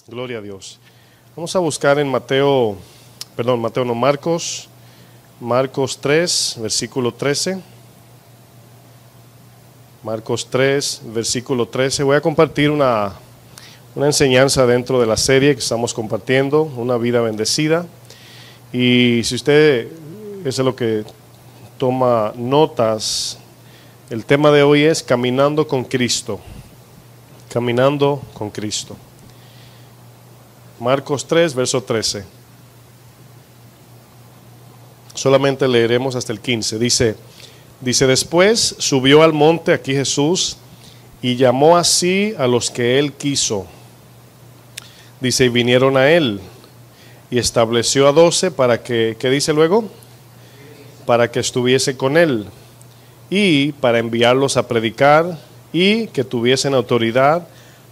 Gloria a Dios. Vamos a buscar en Marcos 3, versículo 13. Marcos 3, versículo 13. Voy a compartir una enseñanza dentro de la serie que estamos compartiendo, una vida bendecida. Y si usted es lo que toma notas, el tema de hoy es caminando con Cristo. Caminando con Cristo. Marcos 3, verso 13. Solamente leeremos hasta el 15. Dice, después subió al monte aquí Jesús y llamó así a los que él quiso. Dice, y vinieron a él y estableció a 12 para que, ¿qué dice luego? Para que estuviese con él y para enviarlos a predicar y que tuviesen autoridad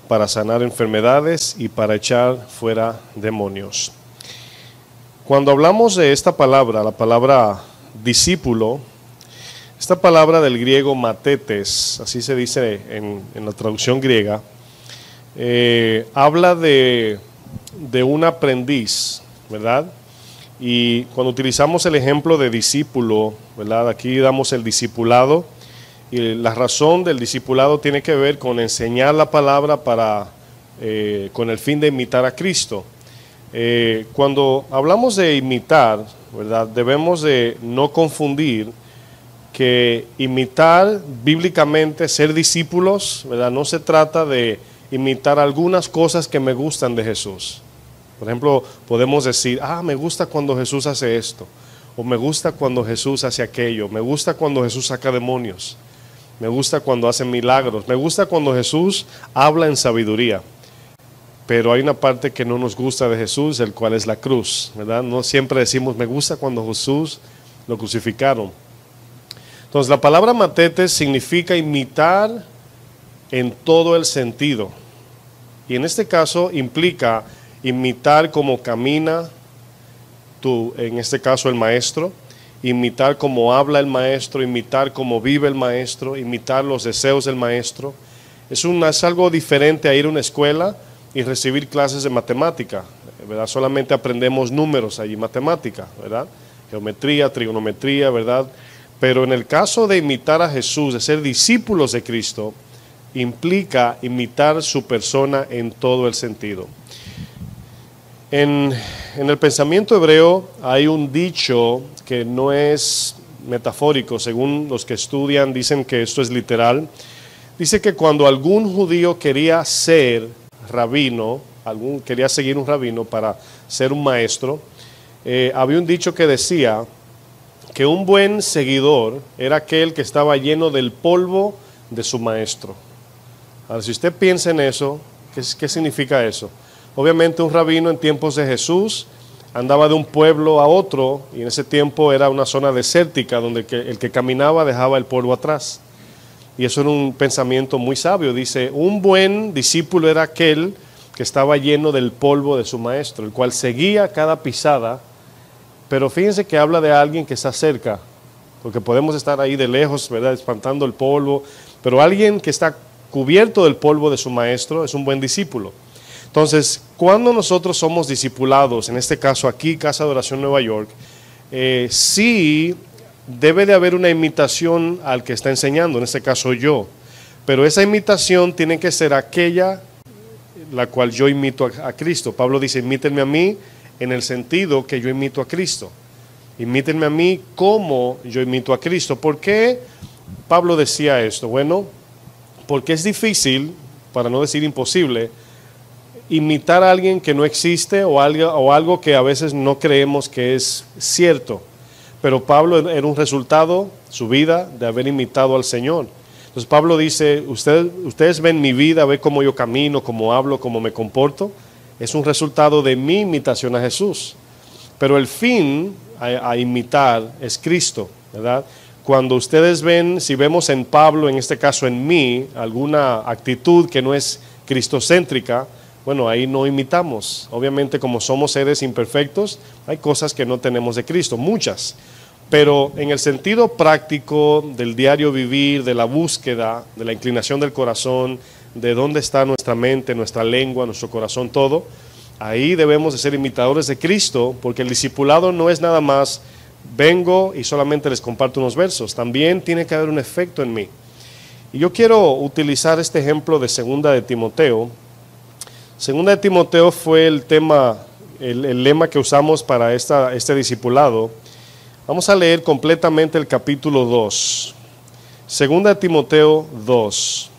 para sanar enfermedades y para echar fuera demonios. Cuando hablamos de esta palabra, la palabra discípulo, esta palabra del griego matetes, así se dice en la traducción griega, habla de un aprendiz, ¿verdad? Y cuando utilizamos el ejemplo de discípulo, ¿verdad? Aquí damos el discipulado. Y la razón del discipulado tiene que ver con enseñar la palabra con el fin de imitar a Cristo. Cuando hablamos de imitar, ¿verdad? Debemos de no confundir que imitar bíblicamente, ser discípulos, ¿verdad? No se trata de imitar algunas cosas que me gustan de Jesús. Por ejemplo, podemos decir, me gusta cuando Jesús hace esto, o me gusta cuando Jesús hace aquello, me gusta cuando Jesús saca demonios. Me gusta cuando hace milagros. Me gusta cuando Jesús habla en sabiduría. Pero hay una parte que no nos gusta de Jesús, el cual es la cruz, ¿verdad? No siempre decimos, me gusta cuando Jesús lo crucificaron. Entonces, la palabra matetes significa imitar en todo el sentido. Y en este caso implica imitar como camina en este caso el maestro, imitar cómo habla el maestro, imitar cómo vive el maestro, imitar los deseos del maestro. Es algo diferente a ir a una escuela y recibir clases de matemática, ¿verdad? Solamente aprendemos números allí, matemática, ¿verdad? Geometría, trigonometría, ¿verdad? Pero en el caso de imitar a Jesús, de ser discípulos de Cristo, implica imitar su persona en todo el sentido. En el pensamiento hebreo hay un dicho que no es metafórico, según los que estudian dicen que esto es literal. Dice que cuando algún judío quería ser rabino, quería seguir un rabino para ser un maestro, había un dicho que decía que un buen seguidor era aquel que estaba lleno del polvo de su maestro. Ahora, si usted piensa en eso, ¿qué significa eso? Obviamente un rabino en tiempos de Jesús andaba de un pueblo a otro y en ese tiempo era una zona desértica donde el que caminaba dejaba el polvo atrás. Y eso era un pensamiento muy sabio. Dice, un buen discípulo era aquel que estaba lleno del polvo de su maestro, el cual seguía cada pisada. Pero fíjense que habla de alguien que está cerca, porque podemos estar ahí de lejos, ¿verdad? Espantando el polvo, pero alguien que está cubierto del polvo de su maestro es un buen discípulo. Entonces, cuando nosotros somos discipulados, en este caso aquí, Casa de Oración Nueva York, sí debe de haber una imitación al que está enseñando, en este caso yo, pero esa imitación tiene que ser aquella la cual yo imito a Cristo. Pablo dice, imítenme a mí en el sentido que yo imito a Cristo. Imítenme a mí como yo imito a Cristo. ¿Por qué Pablo decía esto? Bueno, porque es difícil, para no decir imposible, imitar a alguien que no existe o algo que a veces no creemos que es cierto. Pero Pablo era un resultado, su vida, de haber imitado al Señor. Entonces Pablo dice, ustedes ven mi vida, ven cómo yo camino, cómo hablo, cómo me comporto. Es un resultado de mi imitación a Jesús. Pero el fin a imitar es Cristo, ¿verdad? Cuando ustedes ven, si vemos en Pablo, en este caso en mí, alguna actitud que no es cristocéntrica, bueno, ahí no imitamos. Obviamente, como somos seres imperfectos, hay cosas que no tenemos de Cristo, muchas. Pero en el sentido práctico del diario vivir, de la búsqueda, de la inclinación del corazón, de dónde está nuestra mente, nuestra lengua, nuestro corazón, todo, Ahí debemos de ser imitadores de Cristo, porque el discipulado no es nada más vengo y solamente les comparto unos versos, también tiene que haber un efecto en mí. Y yo quiero utilizar este ejemplo de Segunda de Timoteo. Segunda de Timoteo fue el tema, el lema que usamos para este discipulado. Vamos a leer completamente el capítulo 2. Segunda de Timoteo 2.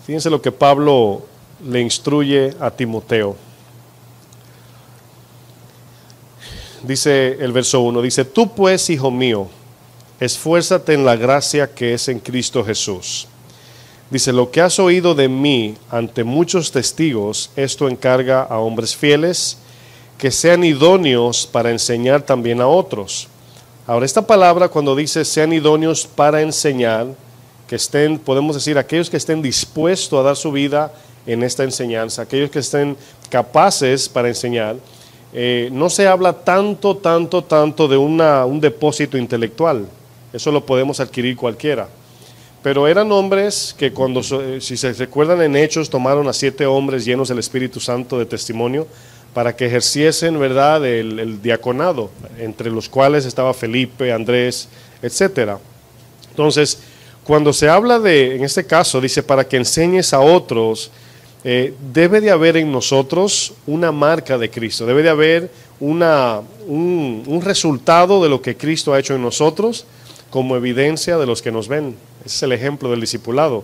Fíjense lo que Pablo le instruye a Timoteo. Dice el verso 1, dice, tú pues, hijo mío, esfuérzate en la gracia que es en Cristo Jesús. Dice, lo que has oído de mí ante muchos testigos, esto encarga a hombres fieles que sean idóneos para enseñar también a otros. Ahora, esta palabra cuando dice sean idóneos para enseñar, que estén, podemos decir, aquellos que estén dispuestos a dar su vida en esta enseñanza, aquellos que estén capaces para enseñar, no se habla tanto de un depósito intelectual. Eso lo podemos adquirir cualquiera. Pero eran hombres que cuando, si se recuerdan en Hechos, tomaron a 7 hombres llenos del Espíritu Santo de testimonio para que ejerciesen, ¿verdad?, el diaconado, entre los cuales estaba Felipe, Andrés, etcétera. Entonces, cuando se habla en este caso, dice, para que enseñes a otros, debe de haber en nosotros una marca de Cristo, debe de haber un resultado de lo que Cristo ha hecho en nosotros como evidencia de los que nos ven. Ese es el ejemplo del discipulado.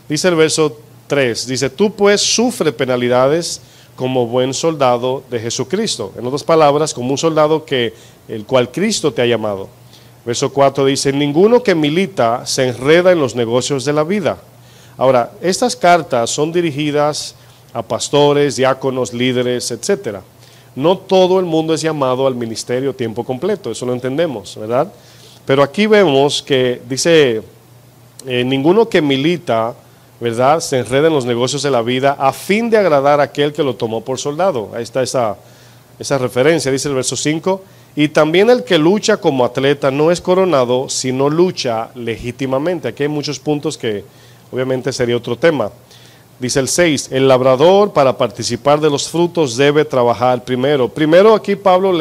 Dice el verso 3, dice, tú pues sufre penalidades como buen soldado de Jesucristo. En otras palabras, como un soldado el cual Cristo te ha llamado. Verso 4 dice, ninguno que milita se enreda en los negocios de la vida. Ahora, estas cartas son dirigidas a pastores, diáconos, líderes, etcétera. No todo el mundo es llamado al ministerio a tiempo completo, eso lo entendemos, ¿verdad? Pero aquí vemos que dice, ninguno que milita, ¿verdad?, se enreda en los negocios de la vida a fin de agradar a aquel que lo tomó por soldado. Ahí está esa referencia, dice el verso 5. Y también el que lucha como atleta no es coronado, sino lucha legítimamente. Aquí hay muchos puntos que obviamente sería otro tema. Dice el 6, el labrador para participar de los frutos debe trabajar primero. Primero aquí Pablo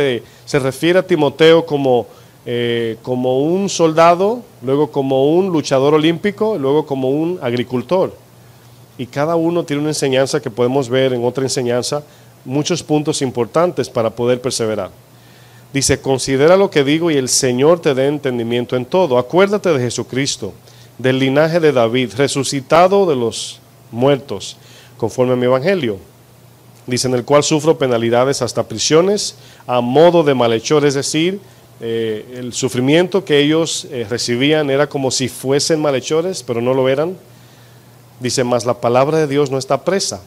se refiere a Timoteo como un soldado, luego como un luchador olímpico, luego como un agricultor. Y cada uno tiene una enseñanza que podemos ver en otra enseñanza, muchos puntos importantes para poder perseverar. Dice, considera lo que digo y el Señor te dé entendimiento en todo. Acuérdate de Jesucristo, del linaje de David, resucitado de los muertos, conforme a mi evangelio. Dice, en el cual sufro penalidades hasta prisiones, a modo de malhechor, es decir, el sufrimiento que ellos recibían era como si fuesen malhechores, pero no lo eran. Dice, mas la palabra de Dios no está presa.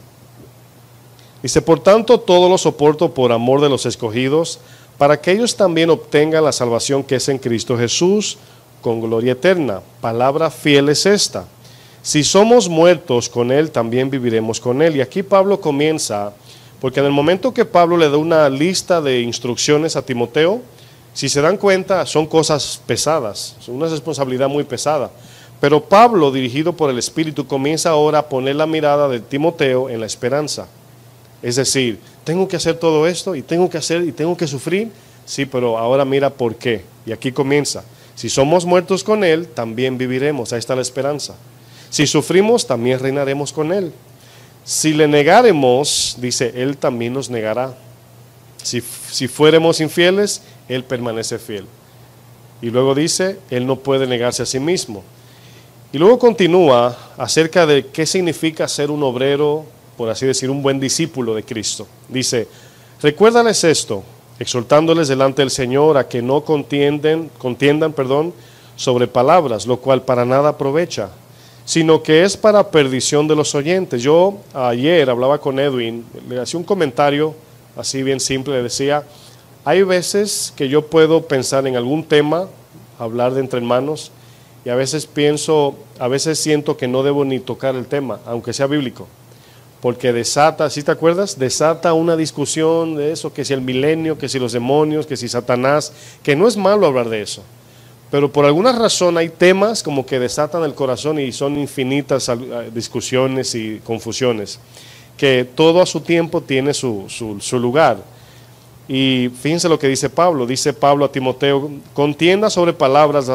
Dice, por tanto, todo lo soporto por amor de los escogidos, para que ellos también obtengan la salvación que es en Cristo Jesús, con gloria eterna. Palabra fiel es esta. Si somos muertos con Él, también viviremos con Él. Y aquí Pablo comienza, porque en el momento que Pablo le da una lista de instrucciones a Timoteo, si se dan cuenta, son cosas pesadas, son una responsabilidad muy pesada. Pero Pablo, dirigido por el Espíritu, comienza ahora a poner la mirada de Timoteo en la esperanza. Es decir, tengo que hacer todo esto y tengo que hacer y tengo que sufrir. Sí, pero ahora mira por qué. Y aquí comienza. Si somos muertos con Él, también viviremos. Ahí está la esperanza. Si sufrimos, también reinaremos con Él. Si le negaremos, dice, Él también nos negará. Si fuéramos infieles, Él permanece fiel. Y luego dice, Él no puede negarse a sí mismo. Y luego continúa acerca de qué significa ser un obrero, por así decir, un buen discípulo de Cristo. Dice, recuérdales esto, exhortándoles delante del Señor a que no contiendan, sobre palabras, lo cual para nada aprovecha, sino que es para perdición de los oyentes. Yo ayer hablaba con Edwin, le hacía un comentario así bien simple, le decía, hay veces que yo puedo pensar en algún tema, hablar de entre hermanos, y a veces siento que no debo ni tocar el tema, aunque sea bíblico, porque desata, ¿sí te acuerdas? Desata una discusión de eso, que si el milenio, que si los demonios, que si Satanás, que no es malo hablar de eso, pero por alguna razón hay temas como que desatan el corazón y son infinitas discusiones y confusiones. que todo a su tiempo tiene su lugar. Y fíjense lo que dice Pablo a Timoteo, contienda sobre palabras,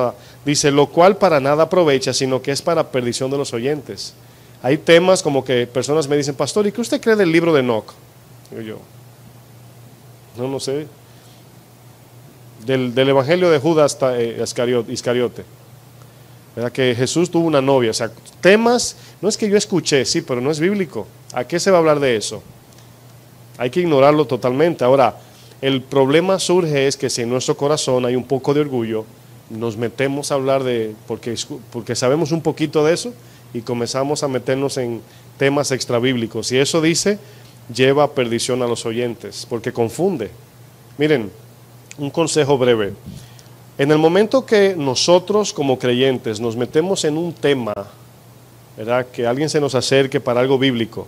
dice, lo cual para nada aprovecha, sino que es para perdición de los oyentes. Hay temas como que personas me dicen, pastor, ¿y qué usted cree del libro de Enoc? Digo yo, no sé. Del evangelio de Judas Iscariote, ¿verdad? Que Jesús tuvo una novia. O sea, temas, no es que yo escuché, sí, pero no es bíblico. ¿A qué se va a hablar de eso? Hay que ignorarlo totalmente. Ahora, el problema surge es que si en nuestro corazón hay un poco de orgullo, nos metemos a hablar porque sabemos un poquito de eso y comenzamos a meternos en temas extrabíblicos. Y eso dice, lleva a perdición a los oyentes, porque confunde. Miren, un consejo breve. En el momento que nosotros como creyentes nos metemos en un tema, ¿verdad? Que alguien se nos acerque para algo bíblico,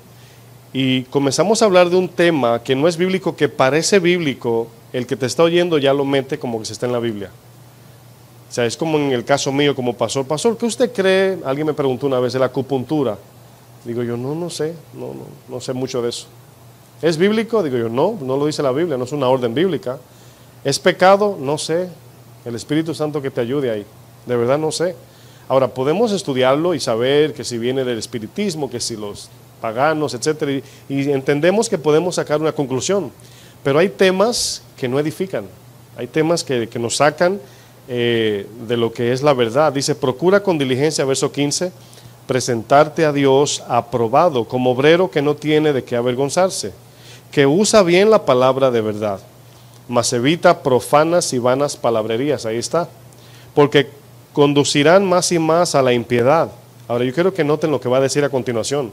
y comenzamos a hablar de un tema que no es bíblico, que parece bíblico, el que te está oyendo ya lo mete como que se está en la Biblia. O sea, es como en el caso mío como pastor. Pastor, ¿qué usted cree? Alguien me preguntó una vez de la acupuntura. Digo yo, no sé, no sé mucho de eso. ¿Es bíblico? Digo yo, no lo dice la Biblia, no es una orden bíblica. ¿Es pecado? No sé. El Espíritu Santo que te ayude ahí. De verdad no sé. Ahora, podemos estudiarlo y saber que si viene del espiritismo, que si los paganos, etcétera, y entendemos que podemos sacar una conclusión, pero hay temas que no edifican, hay temas que nos sacan de lo que es la verdad. Dice, procura con diligencia, verso 15, presentarte a Dios aprobado, como obrero que no tiene de qué avergonzarse, que usa bien la palabra de verdad, mas evita profanas y vanas palabrerías. Ahí está, porque conducirán más y más a la impiedad. Ahora yo quiero que noten lo que va a decir a continuación.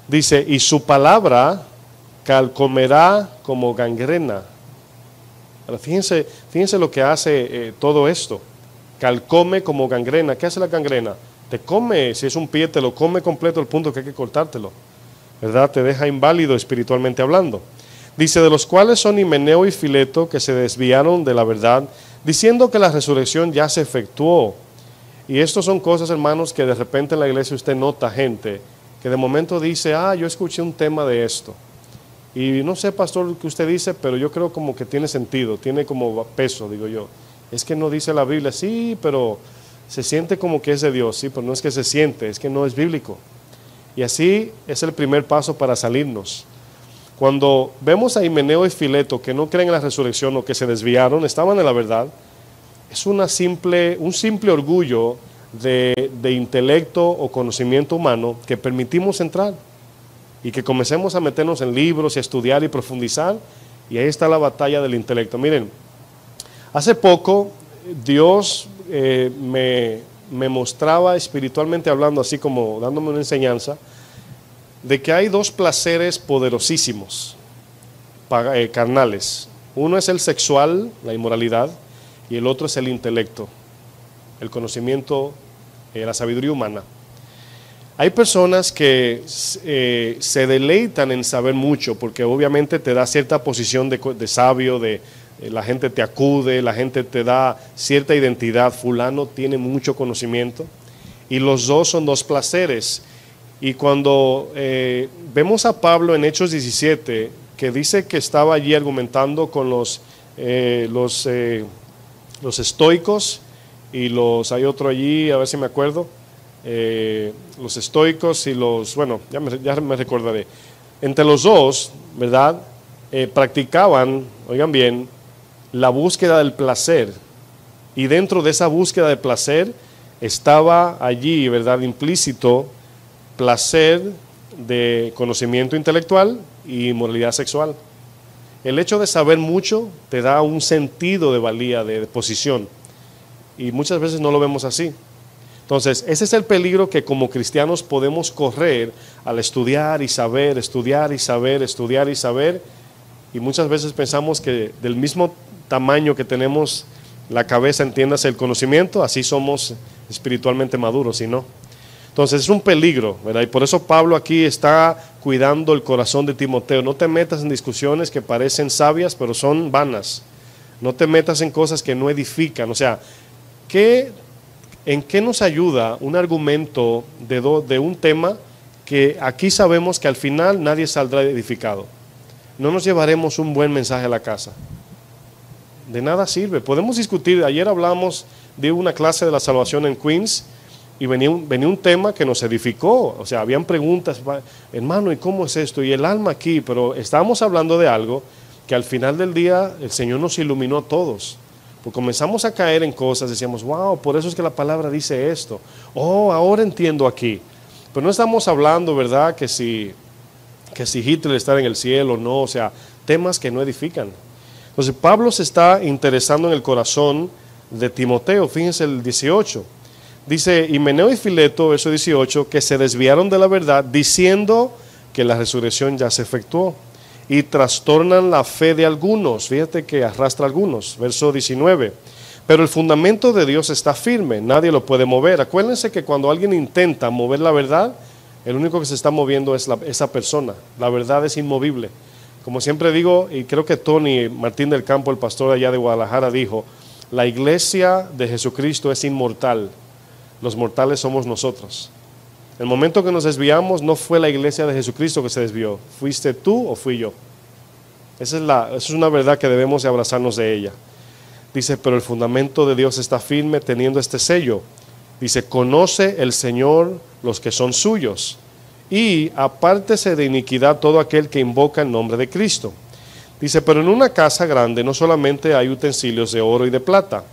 Dice, y su palabra calcomerá como gangrena. Ahora, fíjense lo que hace todo esto. Calcome como gangrena. ¿Qué hace la gangrena? Te come, si es un pie, te lo come completo al punto que hay que cortártelo, ¿verdad? Te deja inválido espiritualmente hablando. Dice, de los cuales son Himeneo y Fileto, que se desviaron de la verdad, diciendo que la resurrección ya se efectuó. Y estas son cosas, hermanos, que de repente en la iglesia usted nota gente que de momento dice, yo escuché un tema de esto. Y no sé, pastor, lo que usted dice, pero yo creo como que tiene sentido, tiene como peso, digo yo. Es que no dice la Biblia, sí, pero se siente como que es de Dios, sí, pero no es que se siente, es que no es bíblico. Y así es el primer paso para salirnos. Cuando vemos a Himeneo y Fileto que no creen en la resurrección o que se desviaron, estaban en la verdad, es un simple orgullo de intelecto o conocimiento humano que permitimos entrar y que comencemos a meternos en libros y a estudiar y profundizar, y ahí está la batalla del intelecto. Miren, hace poco Dios me mostraba espiritualmente hablando, así como dándome una enseñanza, de que hay dos placeres poderosísimos, carnales. Uno es el sexual, la inmoralidad, y el otro es el intelecto, el conocimiento, la sabiduría humana. Hay personas que se deleitan en saber mucho, porque obviamente te da cierta posición de sabio, la gente te acude, la gente te da cierta identidad, fulano tiene mucho conocimiento, y los dos son dos placeres. Y cuando vemos a Pablo en Hechos 17, que dice que estaba allí argumentando con los estoicos y hay otro allí, a ver si me acuerdo, los estoicos y bueno, ya me recordaré. Entre los dos, ¿verdad? Practicaban, oigan bien, la búsqueda del placer, y dentro de esa búsqueda de placer estaba allí, ¿verdad?, implícito placer de conocimiento intelectual y moralidad sexual. El hecho de saber mucho te da un sentido de valía, de posición, y muchas veces no lo vemos así. Entonces, ese es el peligro que como cristianos podemos correr al estudiar y saber, estudiar y saber, estudiar y saber, y muchas veces pensamos que del mismo tamaño que tenemos la cabeza, entiéndase, el conocimiento, así somos espiritualmente maduros, y no. Entonces es un peligro, ¿verdad? Y por eso Pablo aquí está cuidando el corazón de Timoteo. No te metas en discusiones que parecen sabias, pero son vanas. No te metas en cosas que no edifican. O sea, ¿en qué nos ayuda un argumento de un tema que aquí sabemos que al final nadie saldrá edificado. No nos llevaremos un buen mensaje a la casa. De nada sirve. Podemos discutir. Ayer hablamos de una clase de la salvación en Queens y venía un tema que nos edificó. O sea, habían preguntas, hermano, ¿y cómo es esto? Y el alma aquí, pero estábamos hablando de algo que al final del día el Señor nos iluminó a todos. Pues comenzamos a caer en cosas, decíamos, wow, por eso es que la palabra dice esto. Oh, ahora entiendo aquí. Pero no estamos hablando, ¿verdad?, que si Hitler está en el cielo o no, o sea, temas que no edifican. Entonces Pablo se está interesando en el corazón de Timoteo. Fíjense el 18. Dice, Himeneo y Fileto, verso 18, que se desviaron de la verdad diciendo que la resurrección ya se efectuó y trastornan la fe de algunos. Fíjate que arrastra a algunos. Verso 19. Pero el fundamento de Dios está firme, nadie lo puede mover. Acuérdense que cuando alguien intenta mover la verdad, el único que se está moviendo es esa persona. La verdad es inmovible. Como siempre digo, y creo que Tony Martín del Campo, el pastor allá de Guadalajara, dijo, la iglesia de Jesucristo es inmortal. Los mortales somos nosotros. El momento que nos desviamos no fue la iglesia de Jesucristo que se desvió. ¿Fuiste tú o fui yo? Esa es una verdad que debemos de abrazarnos de ella. Dice, pero el fundamento de Dios está firme teniendo este sello. Dice, conoce el Señor los que son suyos, y apártese de iniquidad todo aquel que invoca el nombre de Cristo. Dice, pero en una casa grande no solamente hay utensilios de oro y de plata,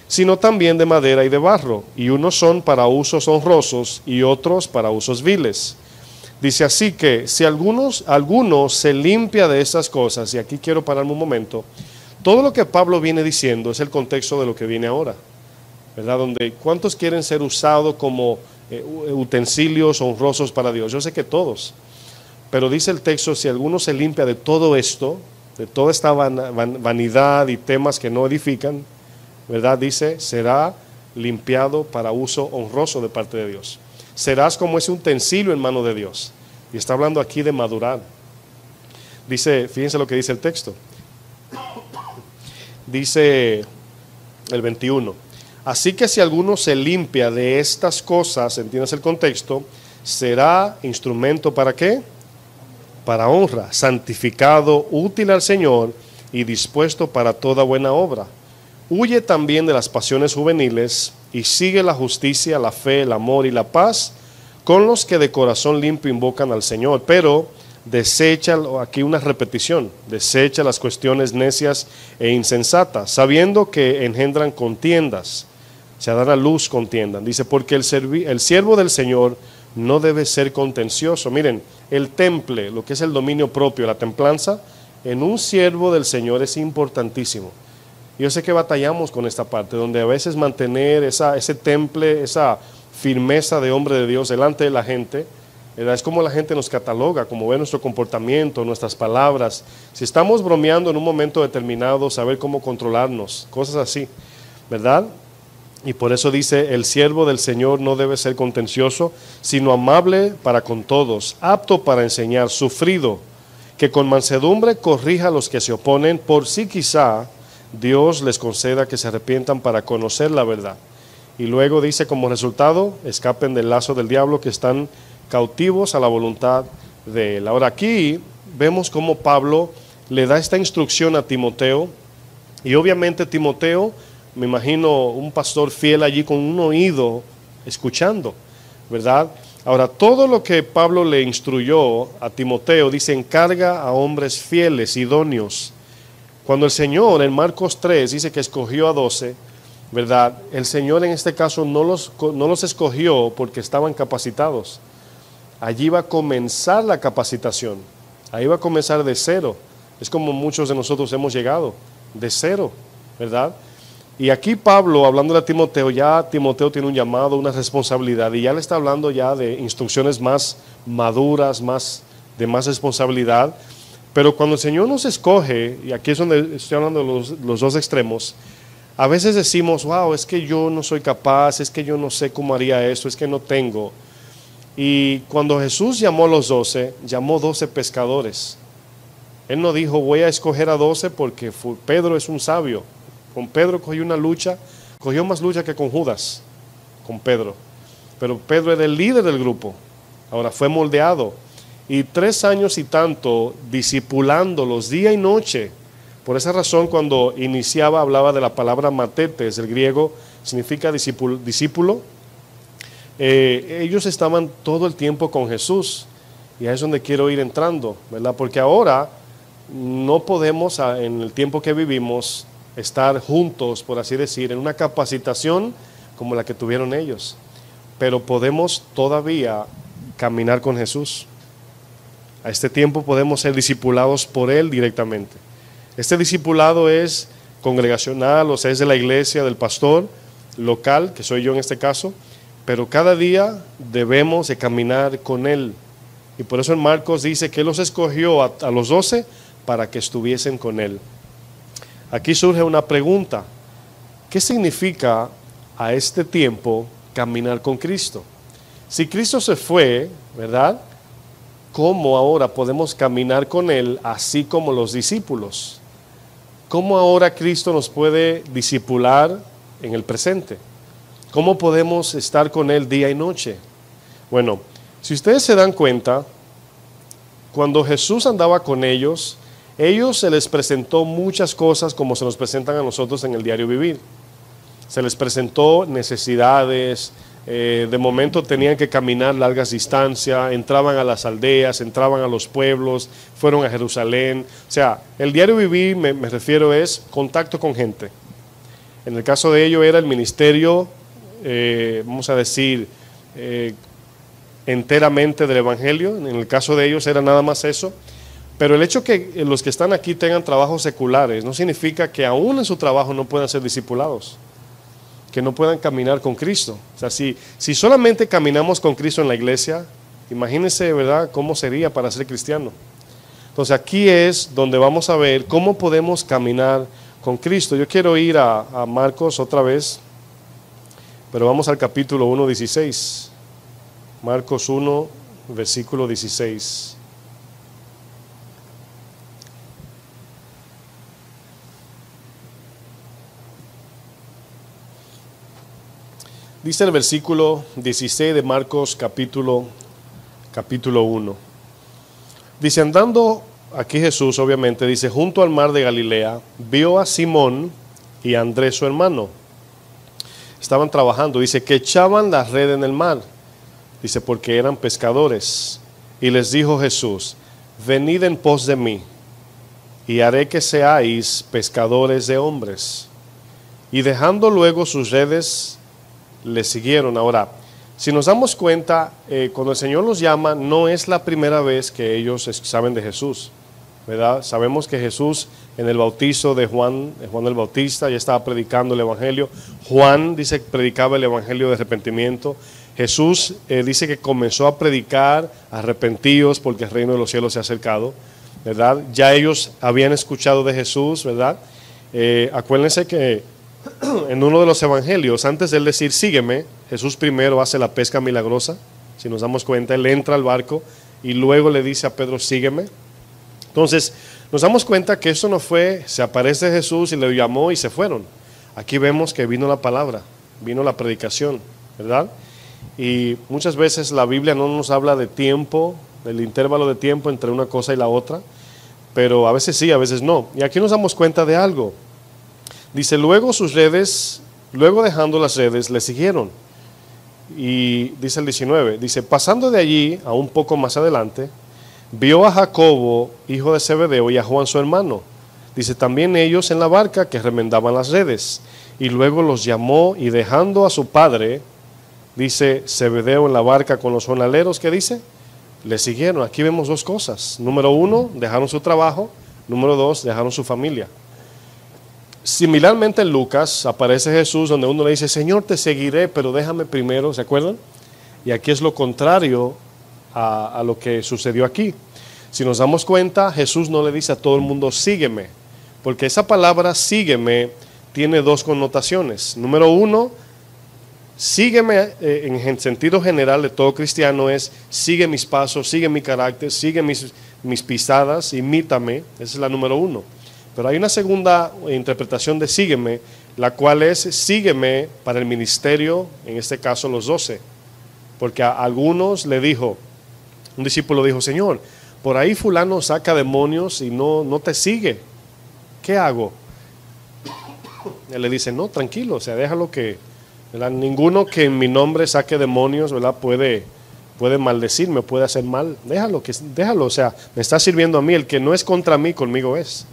sino también de madera y de barro, y unos son para usos honrosos y otros para usos viles. Dice, así que si alguno se limpia de esas cosas, y aquí quiero pararme un momento, todo lo que Pablo viene diciendo es el contexto de lo que viene ahora, ¿verdad? Donde ¿cuántos quieren ser usados como utensilios honrosos para Dios? Yo sé que todos, pero dice el texto, si alguno se limpia de todo esto, de toda esta vanidad y temas que no edifican, ¿verdad? Dice, será limpiado para uso honroso de parte de Dios. Serás como ese utensilio en mano de Dios. Y está hablando aquí de madurar. Dice, fíjense lo que dice el texto. Dice el 21. Así que si alguno se limpia de estas cosas, entiendes el contexto, será instrumento ¿para qué? Para honra, santificado, útil al Señor y dispuesto para toda buena obra. Huye también de las pasiones juveniles y sigue la justicia, la fe, el amor y la paz con los que de corazón limpio invocan al Señor. Pero desecha, aquí una repetición, desecha las cuestiones necias e insensatas, sabiendo que engendran contiendas. Se dan a luz contiendan. Dice, porque el siervo del Señor no debe ser contencioso. Miren, el temple, lo que es el dominio propio, la templanza, en un siervo del Señor es importantísimo. Yo sé que batallamos con esta parte, donde a veces mantener ese temple, esa firmeza de hombre de Dios delante de la gente, ¿verdad? Es como la gente nos cataloga, como ve nuestro comportamiento, nuestras palabras. Si estamos bromeando en un momento determinado, saber cómo controlarnos, cosas así, ¿verdad? Y por eso dice, el siervo del Señor no debe ser contencioso, sino amable para con todos, apto para enseñar, sufrido, que con mansedumbre corrija a los que se oponen, por si quizá Dios les conceda que se arrepientan para conocer la verdad. Y luego dice, como resultado, escapen del lazo del diablo, que están cautivos a la voluntad de él. Ahora aquí vemos cómo Pablo le da esta instrucción a Timoteo, y obviamente Timoteo, me imagino un pastor fiel allí con un oído escuchando, ¿verdad? Ahora, todo lo que Pablo le instruyó a Timoteo, dice, encarga a hombres fieles, idóneos. Cuando el Señor en Marcos 3 dice que escogió a 12, ¿verdad? El Señor en este caso no los escogió porque estaban capacitados. Allí va a comenzar la capacitación, ahí va a comenzar de cero. Es como muchos de nosotros hemos llegado, de cero, ¿verdad? Y aquí Pablo, hablando a Timoteo, ya Timoteo tiene un llamado, una responsabilidad, y ya le está hablando ya de instrucciones más maduras, de más responsabilidad. Pero cuando el Señor nos escoge, y aquí es donde estoy hablando de los dos extremos, a veces decimos, wow, es que yo no soy capaz, es que yo no sé cómo haría esto, es que no tengo. Y cuando Jesús llamó a los 12, llamó 12 pescadores. Él no dijo, voy a escoger a 12 porque Pedro es un sabio. Con Pedro cogió una lucha, cogió más lucha que con Judas, con Pedro. Pero Pedro era el líder del grupo. Ahora fue moldeado. Y 3 años y tanto discipulándolos día y noche. Por esa razón, cuando iniciaba, hablaba de la palabra matetes, el griego significa discípulo. Ellos estaban todo el tiempo con Jesús. Y ahí es donde quiero ir entrando, ¿verdad? Porque ahora no podemos, en el tiempo que vivimos, estar juntos, por así decir, en una capacitación como la que tuvieron ellos. Pero podemos todavía caminar con Jesús. A este tiempo podemos ser discipulados por Él directamente. Este discipulado es congregacional, o sea, es de la iglesia, del pastor local, que soy yo en este caso, pero cada día debemos de caminar con Él. Y por eso en Marcos dice que Él los escogió a los 12 para que estuviesen con Él. Aquí surge una pregunta. ¿Qué significa a este tiempo caminar con Cristo? Si Cristo se fue, ¿verdad? ¿Cómo ahora podemos caminar con Él así como los discípulos? ¿Cómo ahora Cristo nos puede discipular en el presente? ¿Cómo podemos estar con Él día y noche? Bueno, si ustedes se dan cuenta, cuando Jesús andaba con ellos se les presentó muchas cosas como se nos presentan a nosotros en el diario vivir. Se les presentó necesidades, de momento tenían que caminar largas distancias, entraban a las aldeas, entraban a los pueblos, fueron a Jerusalén. O sea, el diario vivir, me refiero, es contacto con gente. En el caso de ellos era el ministerio, vamos a decir, enteramente del Evangelio. En el caso de ellos era nada más eso. Pero el hecho que los que están aquí tengan trabajos seculares no significa que aún en su trabajo no puedan ser discipulados, que no puedan caminar con Cristo. O sea, si solamente caminamos con Cristo en la iglesia, imagínense, ¿verdad?, cómo sería para ser cristiano. Entonces aquí es donde vamos a ver cómo podemos caminar con Cristo. Yo quiero ir a Marcos otra vez, pero vamos al capítulo 1, 16. Marcos 1, versículo 16. Dice el versículo 16 de Marcos capítulo 1. Dice, andando aquí Jesús, obviamente, dice, junto al mar de Galilea, vio a Simón y a Andrés su hermano. Estaban trabajando, dice, que echaban la red en el mar. Dice, porque eran pescadores. Y les dijo Jesús, venid en pos de mí, y haré que seáis pescadores de hombres. Y dejando luego sus redes, le siguieron. Ahora, si nos damos cuenta, cuando el Señor los llama, no es la primera vez que ellos saben de Jesús, ¿verdad? Sabemos que Jesús en el bautizo de Juan el Bautista, ya estaba predicando el Evangelio. Juan dice que predicaba el Evangelio de arrepentimiento. Jesús dice que comenzó a predicar, arrepentíos porque el reino de los cielos se ha acercado, ¿verdad? Ya ellos habían escuchado de Jesús, ¿verdad? Acuérdense que en uno de los evangelios, antes de él decir sígueme, Jesús primero hace la pesca milagrosa. Si nos damos cuenta, él entra al barco y luego le dice a Pedro, sígueme. Entonces, nos damos cuenta que eso no fue, se aparece Jesús y le llamó y se fueron. Aquí vemos que vino la palabra, vino la predicación, ¿verdad? Y muchas veces la Biblia no nos habla de tiempo, del intervalo de tiempo entre una cosa y la otra, pero a veces sí, a veces no. Y aquí nos damos cuenta de algo. Dice, luego dejando las redes, le siguieron. Y dice el 19, dice, pasando de allí, a un poco más adelante, vio a Jacobo, hijo de Zebedeo, y a Juan su hermano. Dice, también ellos en la barca que remendaban las redes. Y luego los llamó y dejando a su padre, dice Zebedeo en la barca con los jornaleros, ¿qué dice? Le siguieron. Aquí vemos dos cosas. Número 1, dejaron su trabajo. Número 2, dejaron su familia. Similarmente en Lucas aparece Jesús donde uno le dice, Señor, te seguiré, pero déjame primero, ¿se acuerdan? Y aquí es lo contrario a lo que sucedió aquí. Si nos damos cuenta, Jesús no le dice a todo el mundo, sígueme, porque esa palabra sígueme tiene dos connotaciones. Número 1, sígueme en el sentido general de todo cristiano es, sigue mis pasos, sigue mi carácter, sigue mis pisadas, imítame, esa es la número 1. Pero hay una segunda interpretación de sígueme, la cual es sígueme para el ministerio, en este caso los 12. Porque a algunos le dijo, Un discípulo dijo, Señor, por ahí fulano saca demonios y no te sigue. ¿Qué hago? Él le dice, no, tranquilo, o sea, déjalo que, ¿verdad? Ninguno que en mi nombre saque demonios, ¿verdad? Puede maldecirme, puede hacer mal. Déjalo, o sea, me está sirviendo a mí. El que no es contra mí, conmigo es.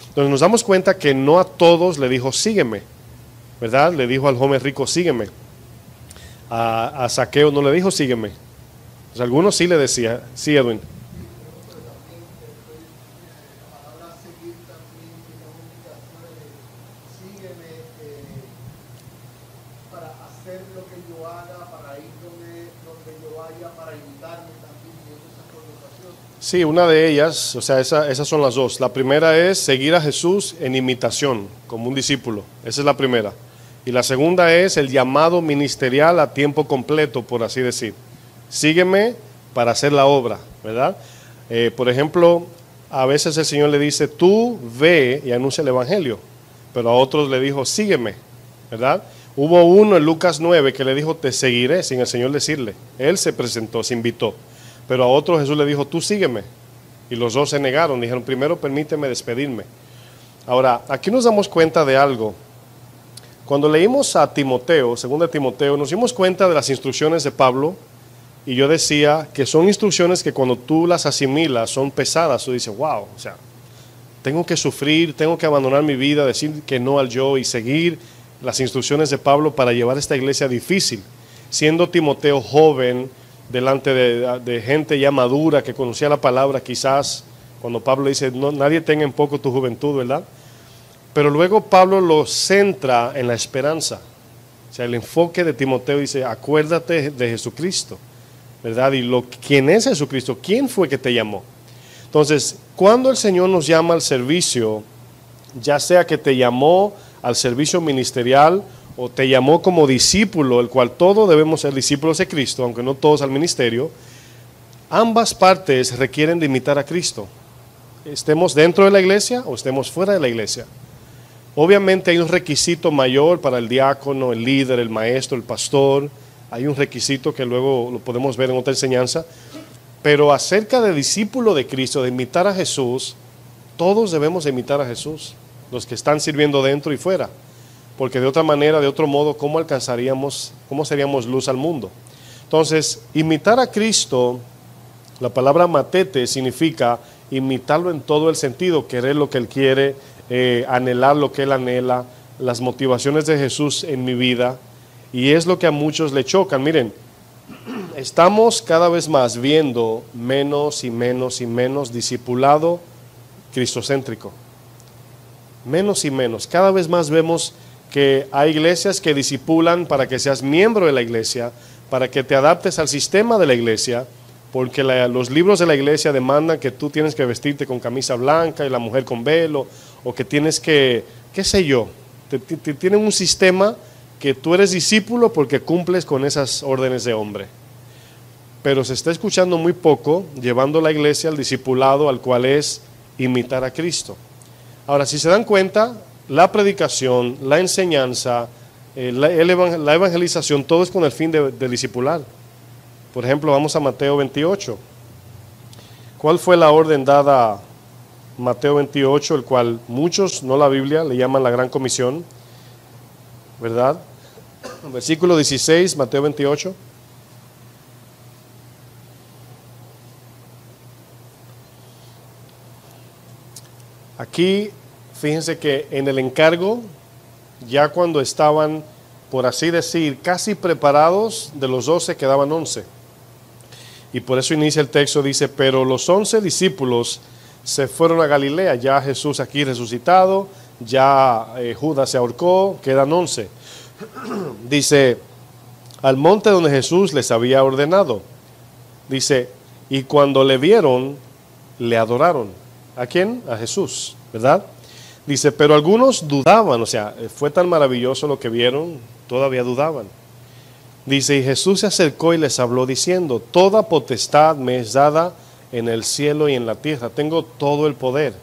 Entonces nos damos cuenta que no a todos le dijo, sígueme, ¿verdad? Le dijo al joven rico, sígueme. A Zaqueo no le dijo, sígueme. O sea, algunos sí le decía, sí, Edwin. Sí, una de ellas, o sea, esas son las dos. La primera es seguir a Jesús en imitación, como un discípulo. Esa es la primera. Y la segunda es el llamado ministerial a tiempo completo, por así decir. Sígueme para hacer la obra, ¿verdad? Por ejemplo, a veces el Señor le dice, tú ve y anuncia el Evangelio. Pero a otros le dijo, sígueme, ¿verdad? Hubo uno en Lucas 9 que le dijo, te seguiré, sin el Señor decirle. Él se presentó, se invitó. Pero a otro Jesús le dijo, tú sígueme. Y los dos se negaron, dijeron, primero permíteme despedirme. Ahora, aquí nos damos cuenta de algo. Cuando leímos a Timoteo, 2 Timoteo, nos dimos cuenta de las instrucciones de Pablo. Y yo decía que son instrucciones que cuando tú las asimilas son pesadas. Tú dices, wow, o sea, tengo que sufrir, tengo que abandonar mi vida, decir que no al yo y seguir las instrucciones de Pablo para llevar esta iglesia difícil. Siendo Timoteo joven, delante de gente ya madura que conocía la palabra, quizás cuando Pablo dice, no, nadie tenga en poco tu juventud, ¿verdad? Pero luego Pablo lo centra en la esperanza. O sea, el enfoque de Timoteo dice, acuérdate de Jesucristo, ¿verdad? Y quién es Jesucristo, quién fue que te llamó. Entonces, cuando el Señor nos llama al servicio, ya sea que te llamó al servicio ministerial o te llamó como discípulo, el cual todos debemos ser discípulos de Cristo, aunque no todos al ministerio, ambas partes requieren de imitar a Cristo. Estemos dentro de la iglesia o estemos fuera de la iglesia. Obviamente hay un requisito mayor para el diácono, el líder, el maestro, el pastor. Hay un requisito que luego lo podemos ver en otra enseñanza. Pero acerca de discípulo de Cristo, de imitar a Jesús, todos debemos de imitar a Jesús, los que están sirviendo dentro y fuera. Porque de otra manera, de otro modo, ¿cómo seríamos luz al mundo? Entonces, imitar a Cristo, la palabra matete significa imitarlo en todo el sentido, querer lo que Él quiere, anhelar lo que Él anhela, las motivaciones de Jesús en mi vida, y es lo que a muchos le chocan. Miren, estamos cada vez más viendo menos y menos y menos discipulado cristocéntrico. Menos y menos, cada vez más vemos que hay iglesias que discipulan para que seas miembro de la iglesia, para que te adaptes al sistema de la iglesia, porque los libros de la iglesia demandan que tú tienes que vestirte con camisa blanca y la mujer con velo, o que tienes que, qué sé yo, tienen un sistema que tú eres discípulo porque cumples con esas órdenes de hombre. Pero se está escuchando muy poco, llevando la iglesia al discipulado, al cual es imitar a Cristo. Ahora, si se dan cuenta, la predicación, la enseñanza, la evangelización, todo es con el fin de discipular. Por ejemplo, vamos a Mateo 28. ¿Cuál fue la orden dada a Mateo 28, el cual muchos, no la Biblia, le llaman la Gran Comisión? ¿Verdad? Versículo 16, Mateo 28. Aquí, fíjense que en el encargo, ya cuando estaban, por así decir, casi preparados, de los 12 quedaban 11. Y por eso inicia el texto, dice, pero los 11 discípulos se fueron a Galilea, ya Jesús aquí resucitado, ya Judas se ahorcó, quedan 11. Dice, al monte donde Jesús les había ordenado. Dice, y cuando le vieron, le adoraron. ¿A quién? A Jesús, ¿verdad? Dice, pero algunos dudaban, o sea, fue tan maravilloso lo que vieron, todavía dudaban. Dice, y Jesús se acercó y les habló diciendo, toda potestad me es dada en el cielo y en la tierra, tengo todo el poder.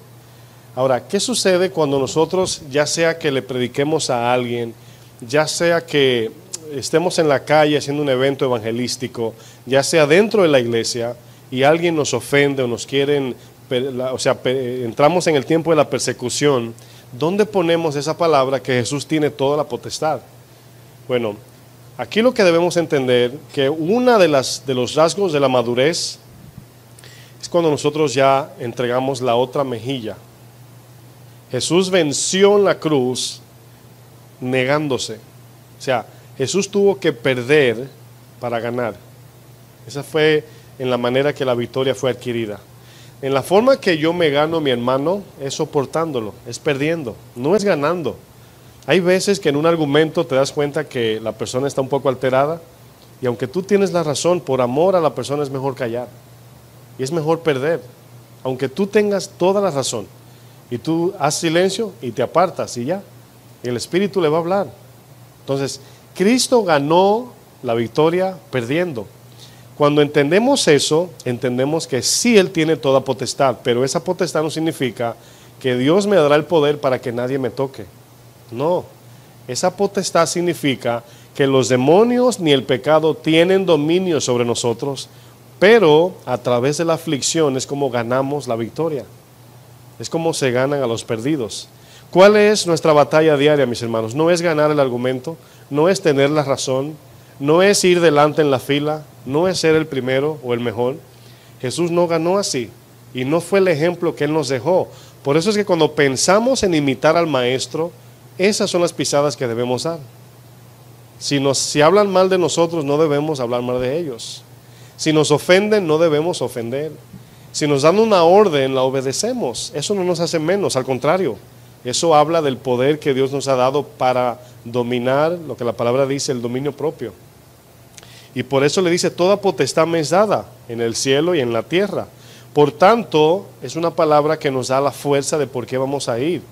Ahora, ¿qué sucede cuando nosotros, ya sea que le prediquemos a alguien, ya sea que estemos en la calle haciendo un evento evangelístico, ya sea dentro de la iglesia, y alguien nos ofende o nos quieren, entramos en el tiempo de la persecución, ¿dónde ponemos esa palabra que Jesús tiene toda la potestad? Bueno, aquí lo que debemos entender, que una de los rasgos de la madurez es cuando nosotros ya entregamos la otra mejilla. Jesús venció en la cruz negándose. O sea, Jesús tuvo que perder para ganar. Esa fue en la manera que la victoria fue adquirida. En la forma que yo me gano a mi hermano es soportándolo, es perdiendo, no es ganando. Hay veces que en un argumento te das cuenta que la persona está un poco alterada y aunque tú tienes la razón, por amor a la persona es mejor callar y es mejor perder. Aunque tú tengas toda la razón y tú haz silencio y te apartas y ya, y el Espíritu le va a hablar. Entonces, Cristo ganó la victoria perdiendo. Cuando entendemos eso, entendemos que sí Él tiene toda potestad, pero esa potestad no significa que Dios me dará el poder para que nadie me toque. No, esa potestad significa que los demonios ni el pecado tienen dominio sobre nosotros, pero a través de la aflicción es como ganamos la victoria. Es como se ganan a los perdidos. ¿Cuál es nuestra batalla diaria, mis hermanos? No es ganar el argumento, no es tener la razón, no es ir delante en la fila, no es ser el primero o el mejor. Jesús no ganó así y no fue el ejemplo que Él nos dejó. Por eso es que cuando pensamos en imitar al Maestro, esas son las pisadas que debemos dar. Si hablan mal de nosotros, no debemos hablar mal de ellos. Si nos ofenden, no debemos ofender. Si nos dan una orden, la obedecemos. Eso no nos hace menos, al contrario. Eso habla del poder que Dios nos ha dado para dominar, lo que la palabra dice, el dominio propio. Y por eso le dice, toda potestad me es dada en el cielo y en la tierra. Por tanto, es una palabra que nos da la fuerza de por qué vamos a ir.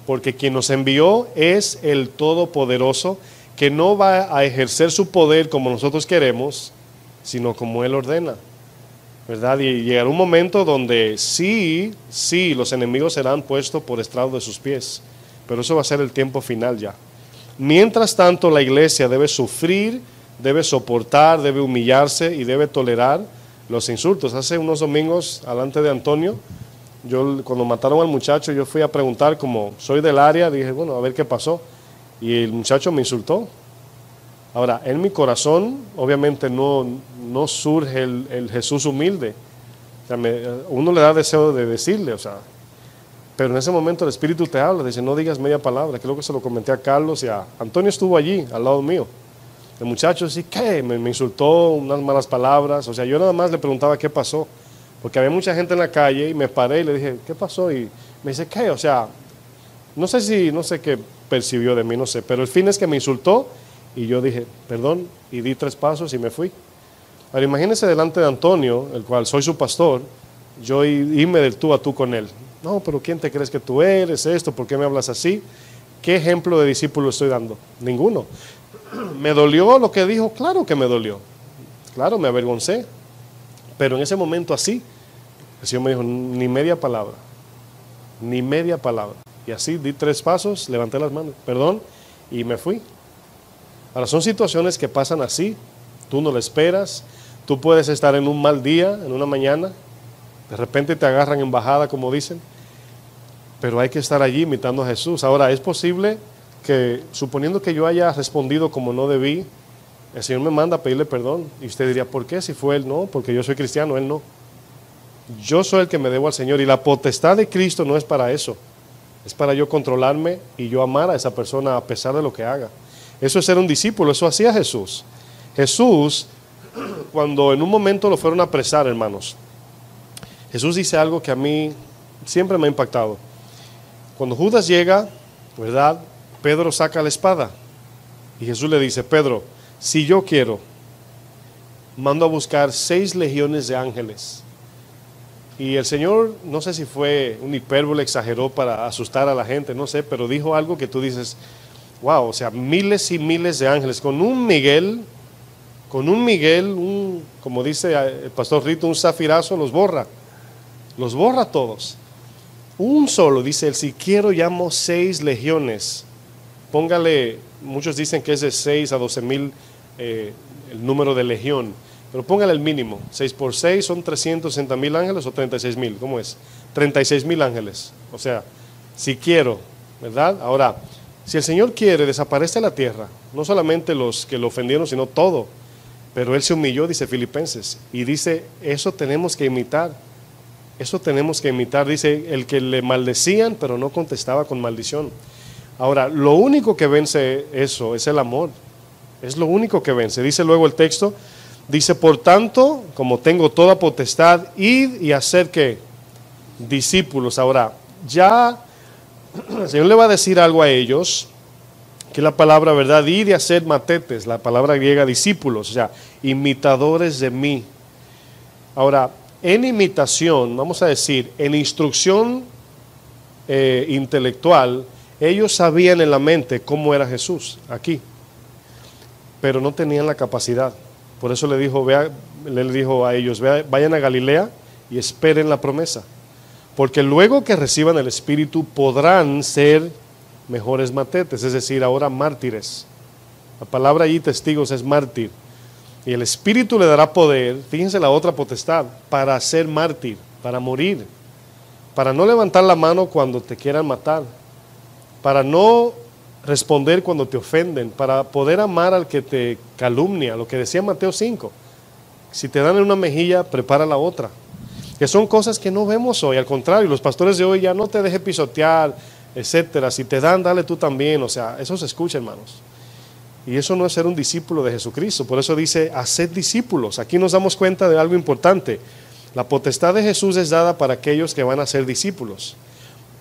Porque quien nos envió es el Todopoderoso, que no va a ejercer su poder como nosotros queremos, sino como Él ordena, ¿verdad? Y llegará un momento donde sí, los enemigos serán puestos por estrado de sus pies, pero eso va a ser el tiempo final ya. Mientras tanto, la iglesia debe sufrir, debe soportar, debe humillarse y debe tolerar los insultos. Hace unos domingos, delante de Antonio, cuando mataron al muchacho, yo fui a preguntar, como soy del área, dije, bueno, a ver qué pasó. Y el muchacho me insultó. Ahora, en mi corazón, obviamente no surge el Jesús humilde. O sea, uno le da deseo de decirle, pero en ese momento el Espíritu te habla, dice, no digas media palabra. Creo que se lo comenté a Carlos y a Antonio, estuvo allí, al lado mío. El muchacho decía, ¿qué? Me insultó, unas malas palabras. Yo nada más le preguntaba qué pasó, porque había mucha gente en la calle y me paré y le dije, ¿qué pasó? Y me dice, ¿qué? No sé qué percibió de mí, no sé, pero el fin es que me insultó y yo dije, perdón, y di 3 pasos y me fui. Ahora imagínense delante de Antonio, el cual soy su pastor, yo irme del tú a tú con él. No, pero ¿quién te crees que tú eres? ¿Por qué me hablas así? ¿Qué ejemplo de discípulo estoy dando? Ninguno. ¿Me dolió lo que dijo? Claro que me dolió. Claro, me avergoncé. Pero en ese momento así, el Señor me dijo, ni media palabra. Ni media palabra. Y así di 3 pasos, levanté las manos, perdón, y me fui. Ahora son situaciones que pasan así, tú no lo esperas, tú puedes estar en un mal día, en una mañana, de repente te agarran en bajada, como dicen, pero hay que estar allí imitando a Jesús. Ahora, es posible que, suponiendo que yo haya respondido como no debí, el Señor me manda a pedirle perdón, y usted diría, ¿por qué? Si fue Él, no, porque yo soy cristiano, Él no. Yo soy el que me debo al Señor, y la potestad de Cristo no es para eso. Es para yo controlarme y yo amar a esa persona a pesar de lo que haga. Eso es ser un discípulo, eso hacía Jesús. Jesús, cuando en un momento lo fueron a apresar, hermanos, Jesús dice algo que a mí siempre me ha impactado. Cuando Judas llega, ¿verdad? Pedro saca la espada y Jesús le dice, Pedro, si yo quiero, mando a buscar 6 legiones de ángeles. Y el Señor, no sé si fue un hipérbole, exageró para asustar a la gente, no sé, pero dijo algo que tú dices, wow, miles y miles de ángeles, con un Miguel, como dice el pastor Rito, un zafirazo los borra todos. Un solo, dice él, si quiero llamo 6 legiones, póngale, muchos dicen que es de 6 a 12,000 el número de legión, pero póngale el mínimo. 6 por 6 son 360,000 ángeles o 36,000, ¿cómo es? 36,000 ángeles. O sea, si quiero, ¿verdad? Ahora, si el Señor quiere, desaparece la tierra, no solamente los que lo ofendieron, sino todo. Pero Él se humilló, dice Filipenses, y dice, eso tenemos que imitar. Eso tenemos que imitar, dice, el que le maldecían, pero no contestaba con maldición. Ahora, lo único que vence eso es el amor. Es lo único que vence. Dice luego el texto, dice, por tanto, como tengo toda potestad, id y hacer ¿qué? Discípulos. Ahora, ya el Señor le va a decir algo a ellos, que la palabra, ¿verdad? Ir y hacer matetes, la palabra griega discípulos, o sea, imitadores de mí. Ahora, en imitación, vamos a decir, en instrucción intelectual, ellos sabían en la mente cómo era Jesús aquí, pero no tenían la capacidad. Por eso le dijo a ellos, vayan a Galilea y esperen la promesa, porque luego que reciban el Espíritu podrán ser mejores matetes, es decir, ahora mártires. La palabra allí testigos es mártir. Y el Espíritu le dará poder, fíjense la otra potestad, para ser mártir, para morir, para no levantar la mano cuando te quieran matar, para no responder cuando te ofenden, para poder amar al que te calumnia, lo que decía Mateo 5. Si te dan en una mejilla, prepara la otra. Que son cosas que no vemos hoy, al contrario, los pastores de hoy ya no te dejes pisotear, etcétera. Si te dan, dale tú también. O sea, eso se escucha, hermanos. Y eso no es ser un discípulo de Jesucristo. Por eso dice, haced discípulos. Aquí nos damos cuenta de algo importante. La potestad de Jesús es dada para aquellos que van a ser discípulos.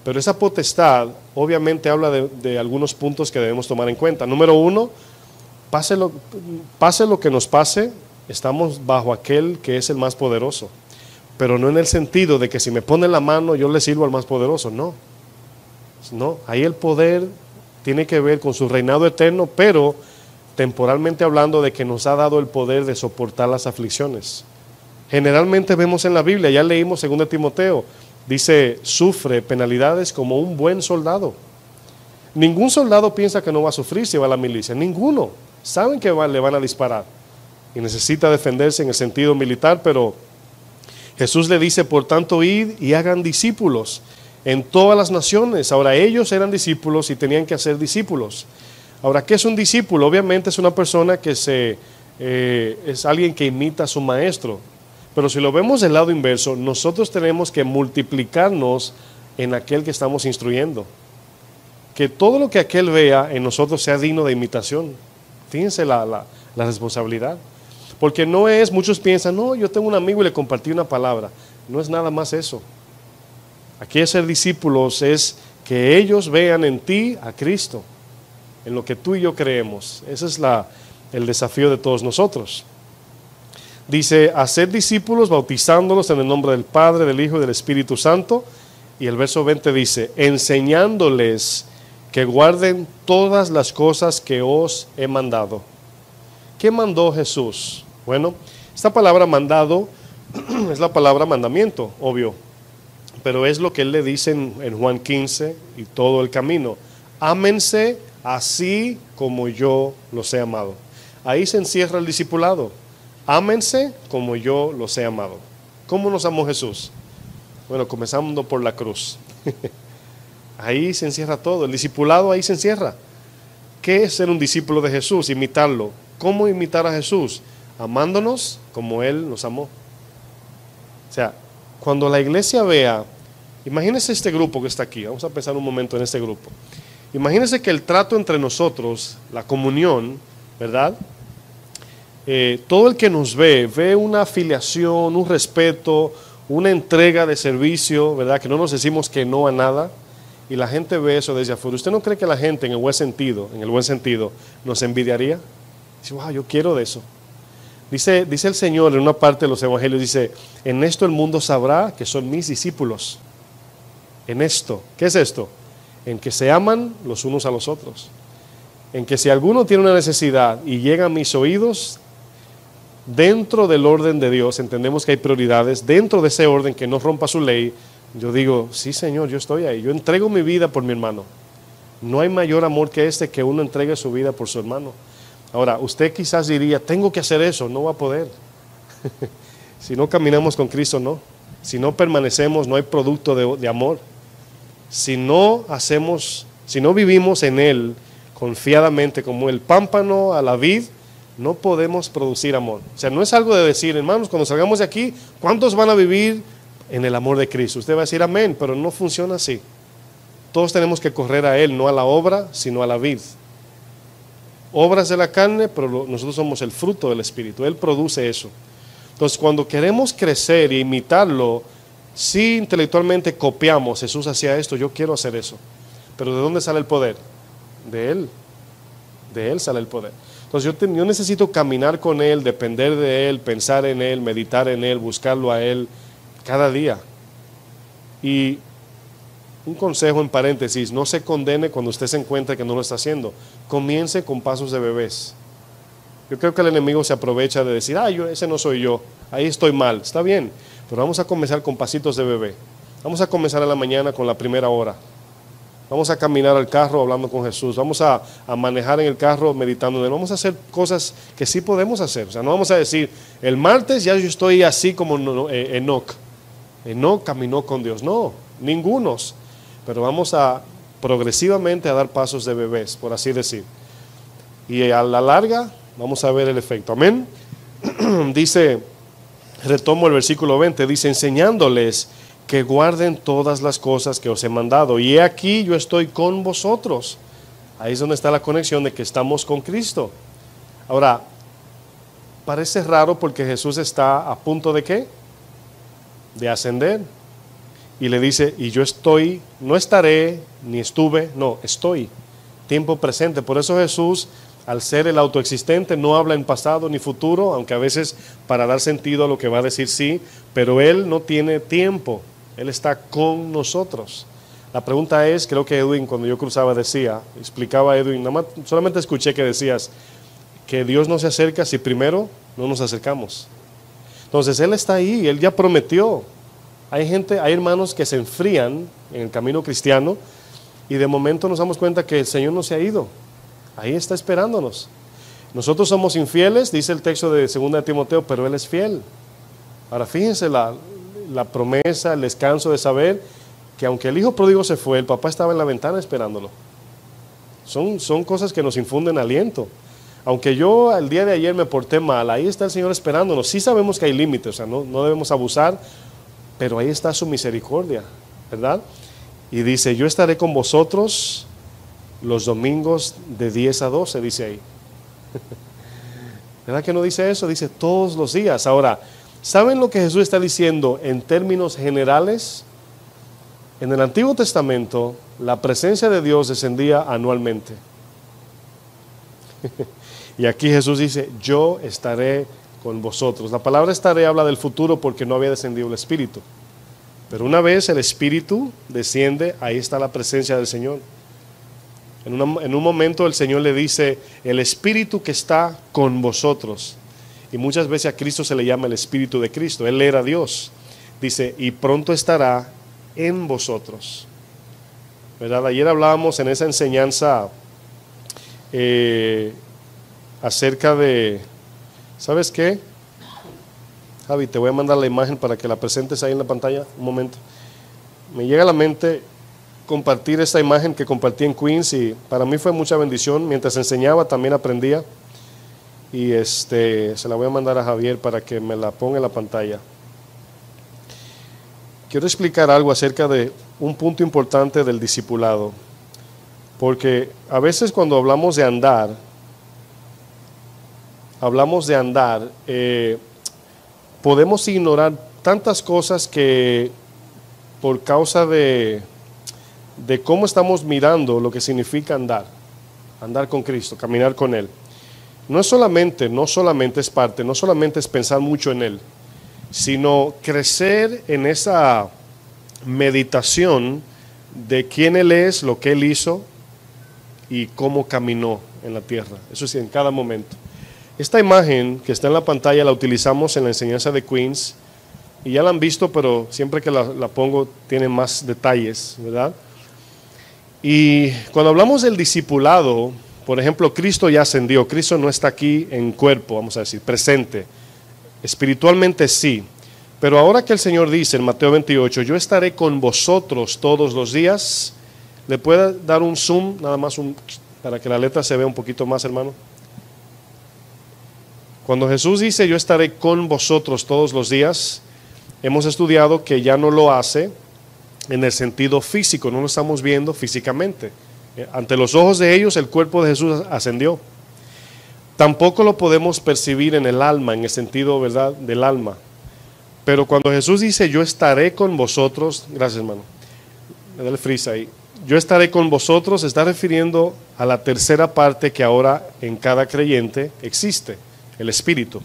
Pero esa potestad obviamente habla de algunos puntos que debemos tomar en cuenta. Número uno, pase lo que nos pase, estamos bajo aquel que es el más poderoso. Pero no en el sentido de que si me pone la mano yo le sirvo al más poderoso, no. No, ahí el poder tiene que ver con su reinado eterno, pero temporalmente hablando de que nos ha dado el poder de soportar las aflicciones. Generalmente vemos en la Biblia, ya leímos 2 Timoteo, dice, sufre penalidades como un buen soldado. Ningún soldado piensa que no va a sufrir si va a la milicia, ninguno. Saben que le van a disparar y necesita defenderse en el sentido militar, pero Jesús le dice, por tanto, id y hagan discípulos en todas las naciones. Ahora, ellos eran discípulos y tenían que hacer discípulos. Ahora, ¿qué es un discípulo? Obviamente es una persona que es alguien que imita a su maestro. Pero si lo vemos del lado inverso, nosotros tenemos que multiplicarnos en aquel que estamos instruyendo. Que todo lo que aquel vea en nosotros sea digno de imitación. Fíjense la responsabilidad. Porque no es, muchos piensan, no, yo tengo un amigo y le compartí una palabra. No es nada más eso. Aquí ser discípulos es que ellos vean en ti a Cristo, en lo que tú y yo creemos. Ese es el desafío de todos nosotros. Dice, haced discípulos bautizándolos en el nombre del Padre, del Hijo y del Espíritu Santo. Y el verso 20 dice, enseñándoles que guarden todas las cosas que os he mandado. ¿Qué mandó Jesús? Bueno, esta palabra mandado es la palabra mandamiento, obvio. Pero es lo que él le dice en Juan 15 y todo el camino. Ámense así como yo los he amado. Ahí se encierra el discipulado. Ámense como yo los he amado. ¿Cómo nos amó Jesús? Bueno, comenzando por la cruz. Ahí se encierra todo. El discipulado ahí se encierra. ¿Qué es ser un discípulo de Jesús? Imitarlo. ¿Cómo imitar a Jesús? Amándonos como Él nos amó. O sea, cuando la iglesia vea, imagínense este grupo que está aquí, vamos a pensar un momento en este grupo. Imagínense que el trato entre nosotros, la comunión, ¿verdad? Todo el que nos ve una afiliación, un respeto, una entrega de servicio, ¿verdad? Que no nos decimos que no a nada, y la gente ve eso desde afuera. ¿Usted no cree que la gente en el buen sentido, nos envidiaría? Dice, wow, yo quiero de eso. Dice el Señor en una parte de los evangelios, dice, en esto el mundo sabrá que son mis discípulos. En esto, ¿qué es esto? En que se aman los unos a los otros. En que si alguno tiene una necesidad y llega a mis oídos, dentro del orden de Dios, entendemos que hay prioridades, dentro de ese orden que no rompa su ley, yo digo, sí Señor, yo estoy ahí, yo entrego mi vida por mi hermano. No hay mayor amor que este, que uno entregue su vida por su hermano. Ahora, usted quizás diría, tengo que hacer eso, no va a poder. Si no caminamos con Cristo, no. Si no permanecemos, no hay producto de amor. Si no vivimos en Él confiadamente como el pámpano a la vid, no podemos producir amor. O sea, no es algo de decir, hermanos, cuando salgamos de aquí, ¿cuántos van a vivir en el amor de Cristo? Usted va a decir amén, pero no funciona así. Todos tenemos que correr a Él, no a la obra, sino a la vid. Obras de la carne, pero nosotros somos el fruto del Espíritu. Él produce eso. Entonces, cuando queremos crecer e imitarlo, si intelectualmente copiamos, Jesús hacía esto, yo quiero hacer eso. Pero ¿de dónde sale el poder? De Él. De Él sale el poder. Entonces yo necesito caminar con Él, depender de Él, pensar en Él, meditar en Él, buscarlo a Él cada día. Y un consejo en paréntesis, no se condene cuando usted se encuentre que no lo está haciendo. Comience con pasos de bebés. Yo creo que el enemigo se aprovecha de decir, ese no soy yo, ahí estoy mal. Está bien, pero vamos a comenzar con pasitos de bebé. Vamos a comenzar en la mañana con la primera hora. Vamos a caminar al carro hablando con Jesús. Vamos a manejar en el carro meditando. Vamos a hacer cosas que sí podemos hacer. O sea, no vamos a decir, el martes ya yo estoy así como Enoc. Enoc caminó con Dios. No, ningunos. Pero vamos a progresivamente a dar pasos de bebés, por así decir. Y a la larga vamos a ver el efecto. Amén. Dice, retomo el versículo 20, dice, enseñándoles que guarden todas las cosas que os he mandado. Y he aquí yo estoy con vosotros. Ahí es donde está la conexión de que estamos con Cristo. Ahora, parece raro porque Jesús está a punto de ¿qué? De ascender. Y le dice, y yo estoy, no estaré, ni estuve, no, estoy. Tiempo presente. Por eso Jesús, al ser el autoexistente, no habla en pasado ni futuro, aunque a veces para dar sentido a lo que va a decir sí, pero Él no tiene tiempo. Él está con nosotros. La pregunta es, creo que Edwin cuando yo cruzaba decía, explicaba a Edwin, solamente escuché que decías que Dios no se acerca si primero no nos acercamos. Entonces Él está ahí, Él ya prometió. Hay hermanos que se enfrían en el camino cristiano y de momento nos damos cuenta que el Señor no se ha ido. Ahí está esperándonos. Nosotros somos infieles, dice el texto de 2 Timoteo, pero Él es fiel. Ahora fíjense la promesa, el descanso de saber que aunque el hijo pródigo se fue, el papá estaba en la ventana esperándolo. Son cosas que nos infunden aliento. Aunque yo el día de ayer me porté mal, ahí está el Señor esperándonos. Sí sabemos que hay límites, o sea, no debemos abusar, pero ahí está su misericordia, ¿verdad? Y dice, yo estaré con vosotros los domingos de 10 a 12, dice ahí. ¿Verdad que no dice eso? Dice todos los días. Ahora, ¿saben lo que Jesús está diciendo en términos generales? En el Antiguo Testamento, la presencia de Dios descendía anualmente. Y aquí Jesús dice, yo estaré con vosotros. La palabra estaré habla del futuro porque no había descendido el Espíritu. Pero una vez el Espíritu desciende, ahí está la presencia del Señor. En un momento el Señor le dice, el Espíritu que está con vosotros. Y muchas veces a Cristo se le llama el Espíritu de Cristo. Él era Dios. Dice, y pronto estará en vosotros. ¿Verdad? Ayer hablábamos en esa enseñanza acerca de, ¿sabes qué? Javi, te voy a mandar la imagen para que la presentes ahí en la pantalla, un momento. Me llega a la mente compartir esta imagen que compartí en Queens y para mí fue mucha bendición. Mientras enseñaba también aprendía y se la voy a mandar a Javier para que me la ponga en la pantalla. Quiero explicar algo acerca de un punto importante del discipulado, porque a veces cuando hablamos de andar, podemos ignorar tantas cosas que por causa de cómo estamos mirando lo que significa andar con Cristo, caminar con Él. No solamente es pensar mucho en Él, sino crecer en esa meditación de quién Él es, lo que Él hizo y cómo caminó en la tierra. Eso sí, en cada momento. Esta imagen que está en la pantalla la utilizamos en la enseñanza de Queens y ya la han visto, pero siempre que la pongo tiene más detalles, ¿verdad? Y cuando hablamos del discipulado, por ejemplo, Cristo ya ascendió, Cristo no está aquí en cuerpo, vamos a decir, presente. espiritualmente sí, pero ahora que el Señor dice en Mateo 28, yo estaré con vosotros todos los días, ¿le puede dar un zoom, nada más para que la letra se vea un poquito más, hermano? Cuando Jesús dice yo estaré con vosotros todos los días, hemos estudiado que ya no lo hace en el sentido físico, no lo estamos viendo físicamente. Ante los ojos de ellos el cuerpo de Jesús ascendió. Tampoco lo podemos percibir en el alma, en el sentido, ¿verdad?, del alma. Pero cuando Jesús dice yo estaré con vosotros, gracias hermano, me da el freeze ahí, yo estaré con vosotros, se está refiriendo a la tercera parte que ahora en cada creyente existe, el Espíritu.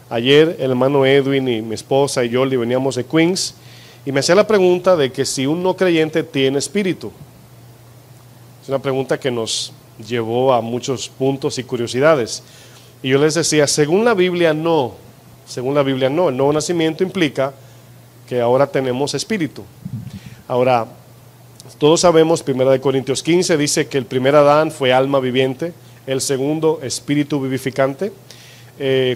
Ayer el hermano Edwin y mi esposa y yo veníamos de Queens y me hacía la pregunta de que si un no creyente tiene espíritu. Es una pregunta que nos llevó a muchos puntos y curiosidades. Y yo les decía, según la Biblia no, el nuevo nacimiento implica que ahora tenemos espíritu. Ahora, todos sabemos, 1 Corintios 15 dice que el primer Adán fue alma viviente, el segundo espíritu vivificante.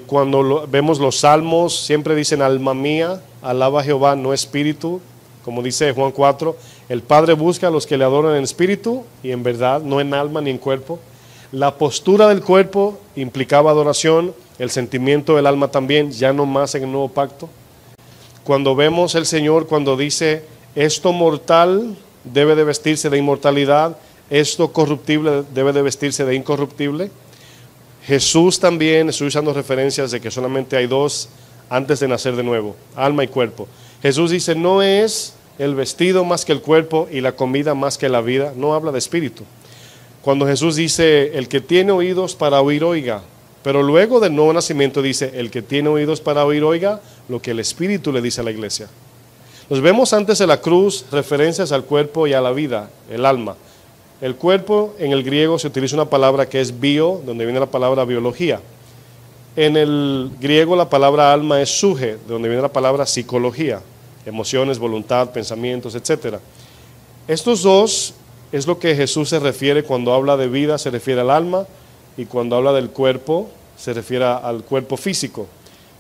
Cuando vemos los salmos, siempre dicen alma mía, alaba a Jehová, no espíritu, como dice Juan 4, el Padre busca a los que le adoran en espíritu y en verdad, no en alma ni en cuerpo. La postura del cuerpo implicaba adoración, el sentimiento del alma también, ya no más en el nuevo pacto. Cuando vemos el Señor, cuando dice, esto mortal debe de vestirse de inmortalidad, esto corruptible debe de vestirse de incorruptible. Jesús también, estoy usando referencias de que solamente hay dos antes de nacer de nuevo, alma y cuerpo. Jesús dice, no es el vestido más que el cuerpo y la comida más que la vida, no habla de espíritu. Cuando Jesús dice, el que tiene oídos para oír, oiga, pero luego del nuevo nacimiento dice, el que tiene oídos para oír, oiga, lo que el Espíritu le dice a la iglesia. Nos vemos antes de la cruz referencias al cuerpo y a la vida, el alma. El cuerpo en el griego se utiliza una palabra que es bio, donde viene la palabra biología. En el griego la palabra alma es suje, de donde viene la palabra psicología, emociones, voluntad, pensamientos, etc. Estos dos es lo que Jesús se refiere cuando habla de vida, se refiere al alma, y cuando habla del cuerpo, se refiere al cuerpo físico.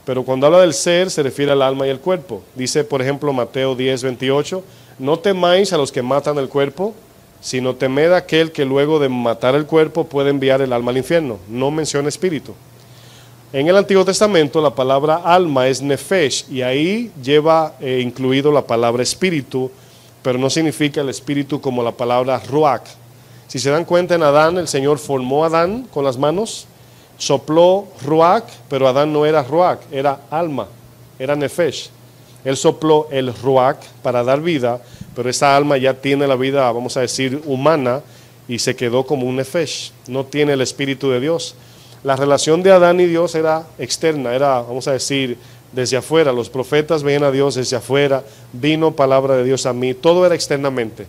Pero cuando habla del ser, se refiere al alma y el cuerpo. Dice, por ejemplo, Mateo 10, 28, no temáis a los que matan el cuerpo, sino temed a aquel que luego de matar el cuerpo puede enviar el alma al infierno. No menciona espíritu. En el Antiguo Testamento la palabra alma es nefesh y ahí lleva incluido la palabra espíritu, pero no significa el espíritu como la palabra ruach. Si se dan cuenta, en Adán el Señor formó a Adán con las manos, sopló ruach, pero Adán no era ruach, era alma, era nefesh. Él sopló el ruach para dar vida, pero esa alma ya tiene la vida, vamos a decir, humana, y se quedó como un nefesh, no tiene el Espíritu de Dios. La relación de Adán y Dios era externa, era, vamos a decir, desde afuera. Los profetas veían a Dios desde afuera, vino palabra de Dios a mí, todo era externamente.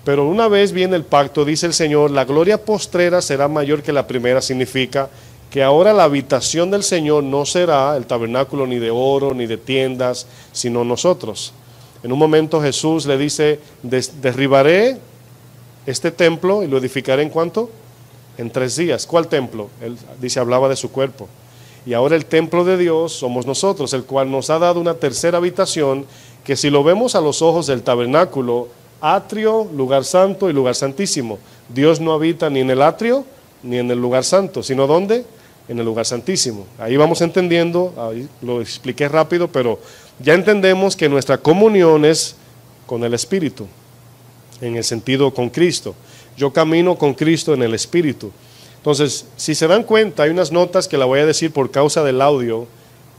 Pero una vez viene el pacto, dice el Señor, la gloria postrera será mayor que la primera, significa que ahora la habitación del Señor no será el tabernáculo ni de oro, ni de tiendas, sino nosotros. En un momento Jesús le dice, derribaré este templo y lo edificaré ¿en cuánto? En 3 días. ¿Cuál templo? Él dice, hablaba de su cuerpo. Y ahora el templo de Dios somos nosotros, el cual nos ha dado una tercera habitación, que si lo vemos a los ojos del tabernáculo, atrio, lugar santo y lugar santísimo. Dios no habita ni en el atrio ni en el lugar santo, sino ¿dónde? En el lugar santísimo. Ahí vamos entendiendo, ahí lo expliqué rápido, pero ya entendemos que nuestra comunión es con el Espíritu, en el sentido con Cristo. Yo camino con Cristo en el Espíritu. Entonces, si se dan cuenta, hay unas notas que la voy a decir por causa del audio.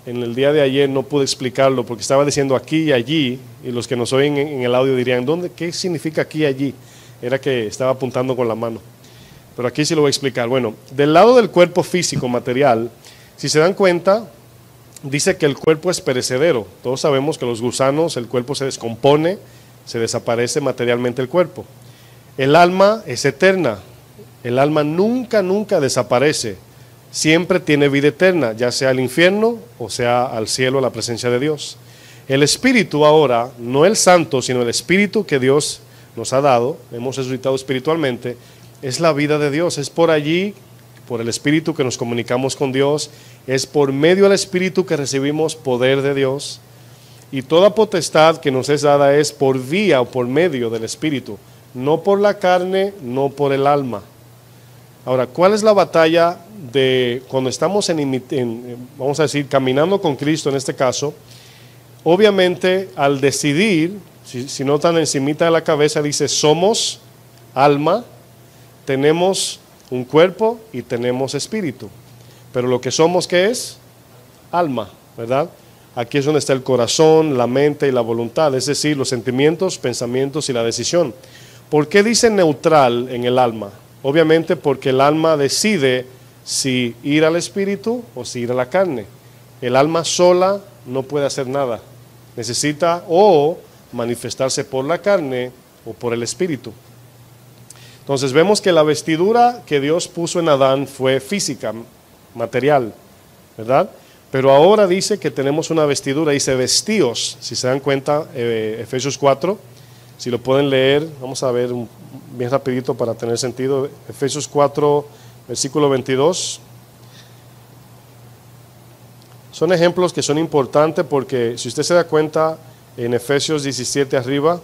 En el día de ayer no pude explicarlo porque estaba diciendo aquí y allí, y los que nos oyen en el audio dirían, ¿qué significa aquí y allí? Era que estaba apuntando con la mano. Pero aquí sí lo voy a explicar. Bueno, del lado del cuerpo físico, material, si se dan cuenta, dice que el cuerpo es perecedero. Todos sabemos que los gusanos, el cuerpo se descompone, se desaparece materialmente el cuerpo. El alma es eterna. El alma nunca, nunca desaparece. Siempre tiene vida eterna, ya sea al infierno o sea al cielo, a la presencia de Dios. El Espíritu ahora, no el Santo, sino el Espíritu que Dios nos ha dado, hemos resucitado espiritualmente, es la vida de Dios. Es por allí, por el Espíritu, que nos comunicamos con Dios Es por medio del Espíritu que recibimos poder de Dios. Y toda potestad que nos es dada es por vía o por medio del Espíritu. No por la carne, no por el alma. Ahora, ¿cuál es la batalla de cuando estamos vamos a decir, caminando con Cristo en este caso? Obviamente, al decidir, si notan encimita de la cabeza, dice, somos alma, tenemos un cuerpo y tenemos espíritu. Pero lo que somos, ¿qué es? Alma, ¿verdad? Aquí es donde está el corazón, la mente y la voluntad, es decir, los sentimientos, pensamientos y la decisión. ¿Por qué dice neutral en el alma? Obviamente porque el alma decide si ir al espíritu o si ir a la carne. El alma sola no puede hacer nada. Necesita o manifestarse por la carne o por el espíritu. Entonces vemos que la vestidura que Dios puso en Adán fue física, material, ¿verdad? Pero ahora dice que tenemos una vestidura, dice vestíos, si se dan cuenta, Efesios 4, si lo pueden leer, vamos a ver bien rapidito para tener sentido, Efesios 4, versículo 22. Son ejemplos que son importantes porque si usted se da cuenta, en Efesios 17 arriba,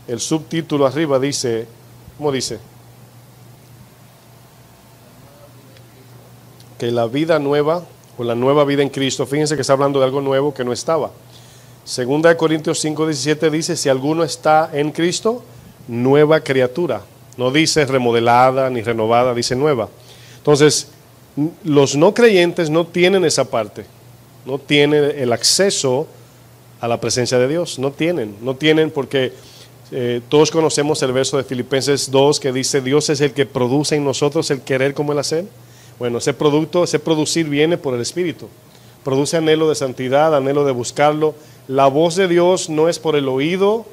el subtítulo arriba dice, ¿cómo dice? Que la vida nueva, o la nueva vida en Cristo, fíjense que está hablando de algo nuevo que no estaba. Segunda de Corintios 5:17 dice, si alguno está en Cristo, nueva criatura. No dice remodelada ni renovada, dice nueva. Entonces, los no creyentes no tienen esa parte. No tienen el acceso a la presencia de Dios. No tienen porque todos conocemos el verso de Filipenses 2 que dice, Dios es el que produce en nosotros el querer como el hacer. Bueno, ese producir viene por el Espíritu. Produce anhelo de santidad, anhelo de buscarlo. La voz de Dios no es por el oído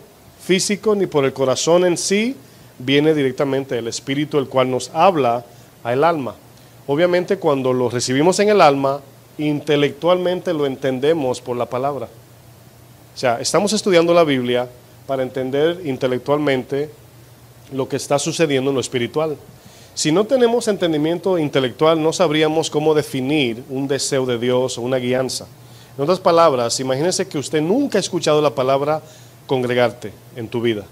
físico ni por el corazón en sí, viene directamente del Espíritu, el cual nos habla al alma. Obviamente cuando lo recibimos en el alma, intelectualmente lo entendemos por la palabra. O sea, estamos estudiando la Biblia para entender intelectualmente lo que está sucediendo en lo espiritual. Si no tenemos entendimiento intelectual, no sabríamos cómo definir un deseo de Dios o una guianza. En otras palabras, imagínense que usted nunca ha escuchado la palabra congregarte en tu vida,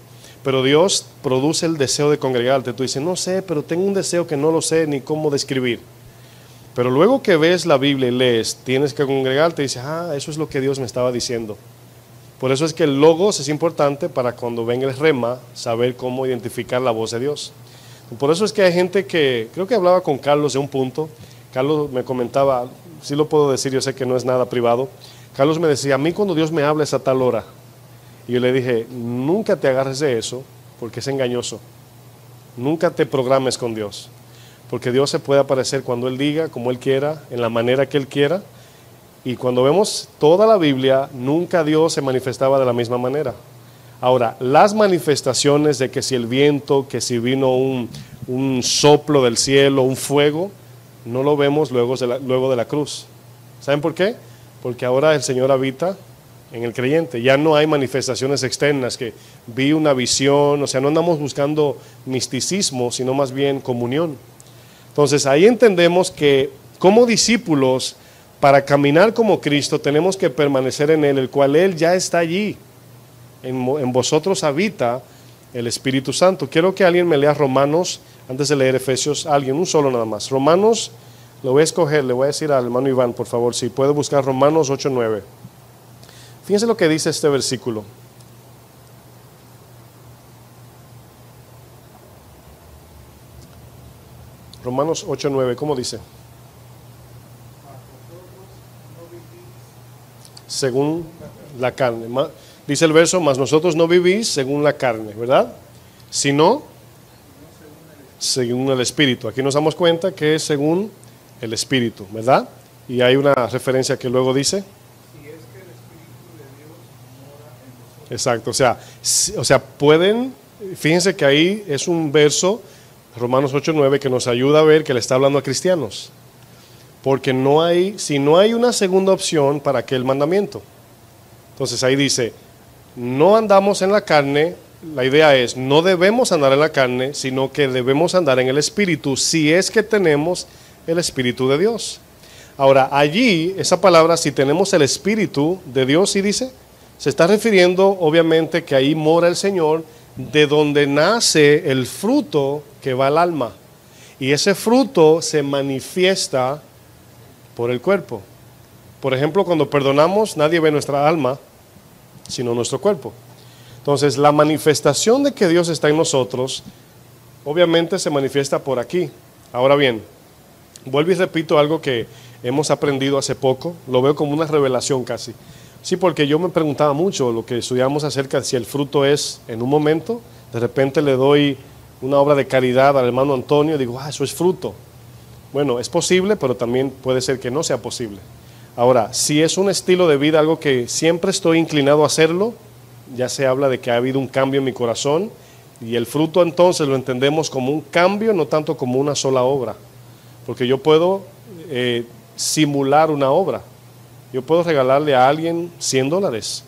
pero Dios produce el deseo de congregarte. Tú dices, no sé, pero tengo un deseo que no lo sé ni cómo describir. Pero luego que ves la Biblia y lees, tienes que congregarte y dices, eso es lo que Dios me estaba diciendo. Por eso es que el logos es importante para cuando venga el rema, saber cómo identificar la voz de Dios. Por eso es que hay gente que, creo que hablaba con Carlos de un punto, Carlos me comentaba, sí lo puedo decir, yo sé que no es nada privado, Carlos me decía, a mí cuando Dios me habla es a tal hora. Y yo le dije, nunca te agarres de eso, porque es engañoso. Nunca te programes con Dios, porque Dios se puede aparecer cuando Él diga, como Él quiera, en la manera que Él quiera. Y cuando vemos toda la Biblia, nunca Dios se manifestaba de la misma manera. Ahora, las manifestaciones de que si el viento, que si vino un soplo del cielo, un fuego, no lo vemos luego de la cruz. ¿Saben por qué? Porque ahora el Señor habita en el creyente. Ya no hay manifestaciones externas, que vi una visión, o sea, no andamos buscando misticismo, sino más bien comunión. Entonces, ahí entendemos que como discípulos, para caminar como Cristo, tenemos que permanecer en Él, el cual Él ya está allí. En vosotros habita el Espíritu Santo. Quiero que alguien me lea Romanos, antes de leer Efesios, alguien, un solo nada más. Romanos, lo voy a escoger, le voy a decir al hermano Iván, por favor, si puede buscar Romanos 8:9. Fíjense lo que dice este versículo. Romanos 8:9, ¿cómo dice? Según la carne. Dice el verso, mas nosotros no vivís según la carne, ¿verdad? Sino según el Espíritu. Aquí nos damos cuenta que es según el Espíritu, ¿verdad? Y hay una referencia que luego dice. Si es que el Espíritu de Dios mora en vosotros. Exacto, o sea, pueden, fíjense que ahí es un verso, Romanos 8:9, que nos ayuda a ver que le está hablando a cristianos. Porque si no hay una segunda opción, ¿para qué el mandamiento? Entonces ahí dice, no andamos en la carne, la idea es, no debemos andar en la carne, sino que debemos andar en el Espíritu, si es que tenemos el Espíritu de Dios. Ahora, allí, esa palabra, si tenemos el Espíritu de Dios, ¿sí dice? Se está refiriendo, obviamente, que ahí mora el Señor, de donde nace el fruto que va al alma. Y ese fruto se manifiesta por el cuerpo. Por ejemplo, cuando perdonamos, nadie ve nuestra alma, sino nuestro cuerpo. Entonces, la manifestación de que Dios está en nosotros, obviamente se manifiesta por aquí. Ahora bien, vuelvo y repito algo que hemos aprendido hace poco, lo veo como una revelación casi. Sí, porque yo me preguntaba mucho lo que estudiamos acerca de si el fruto es en un momento, de repente le doy una obra de caridad al hermano Antonio y digo, eso es fruto. Bueno, es posible, pero también puede ser que no sea posible. Ahora, si es un estilo de vida, algo que siempre estoy inclinado a hacerlo, ya se habla de que ha habido un cambio en mi corazón, y el fruto entonces lo entendemos como un cambio, no tanto como una sola obra. Porque yo puedo simular una obra. Yo puedo regalarle a alguien $100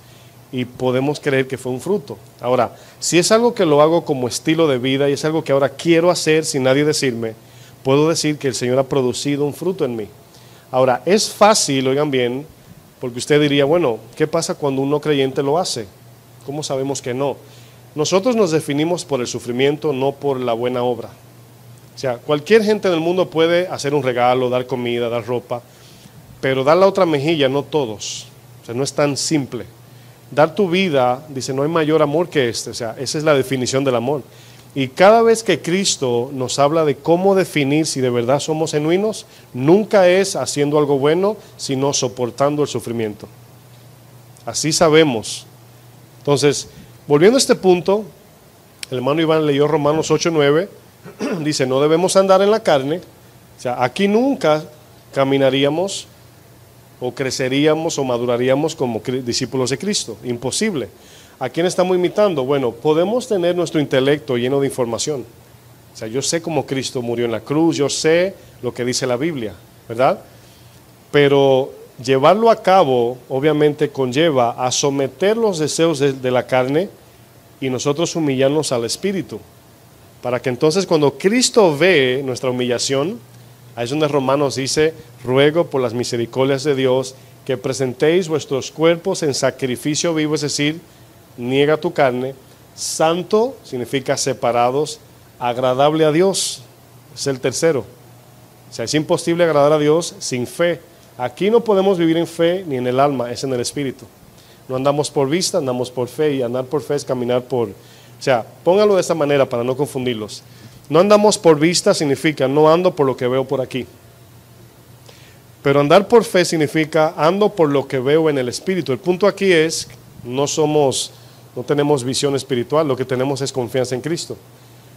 y podemos creer que fue un fruto. Ahora, si es algo que lo hago como estilo de vida y es algo que ahora quiero hacer sin nadie decirme, puedo decir que el Señor ha producido un fruto en mí. Ahora, es fácil, oigan bien, porque usted diría, bueno, ¿qué pasa cuando un no creyente lo hace? ¿Cómo sabemos que no? Nosotros nos definimos por el sufrimiento, no por la buena obra. O sea, cualquier gente del mundo puede hacer un regalo, dar comida, dar ropa, pero dar la otra mejilla, no todos. O sea, no es tan simple. Dar tu vida, dice, no hay mayor amor que este. O sea, esa es la definición del amor. Y cada vez que Cristo nos habla de cómo definir si de verdad somos genuinos, nunca es haciendo algo bueno, sino soportando el sufrimiento. Así sabemos. Entonces, volviendo a este punto, el hermano Iván leyó Romanos 8:9, dice, no debemos andar en la carne. O sea, aquí nunca caminaríamos o creceríamos o maduraríamos como discípulos de Cristo. Imposible. ¿A quién estamos imitando? Bueno, podemos tener nuestro intelecto lleno de información. O sea, yo sé cómo Cristo murió en la cruz, yo sé lo que dice la Biblia, ¿verdad? Pero llevarlo a cabo, obviamente, conlleva a someter los deseos de la carne y nosotros humillarnos al Espíritu. Para que entonces cuando Cristo ve nuestra humillación, ahí es donde Romanos dice, ruego por las misericordias de Dios que presentéis vuestros cuerpos en sacrificio vivo, es decir, niega tu carne, santo significa separados, agradable a Dios, es el tercero. O sea, es imposible agradar a Dios sin fe. Aquí no podemos vivir en fe ni en el alma, es en el Espíritu. No andamos por vista, andamos por fe, y andar por fe es caminar por... O sea, póngalo de esta manera para no confundirlos. No andamos por vista significa no ando por lo que veo por aquí. Pero andar por fe significa ando por lo que veo en el Espíritu. El punto aquí es, no tenemos visión espiritual, lo que tenemos es confianza en Cristo.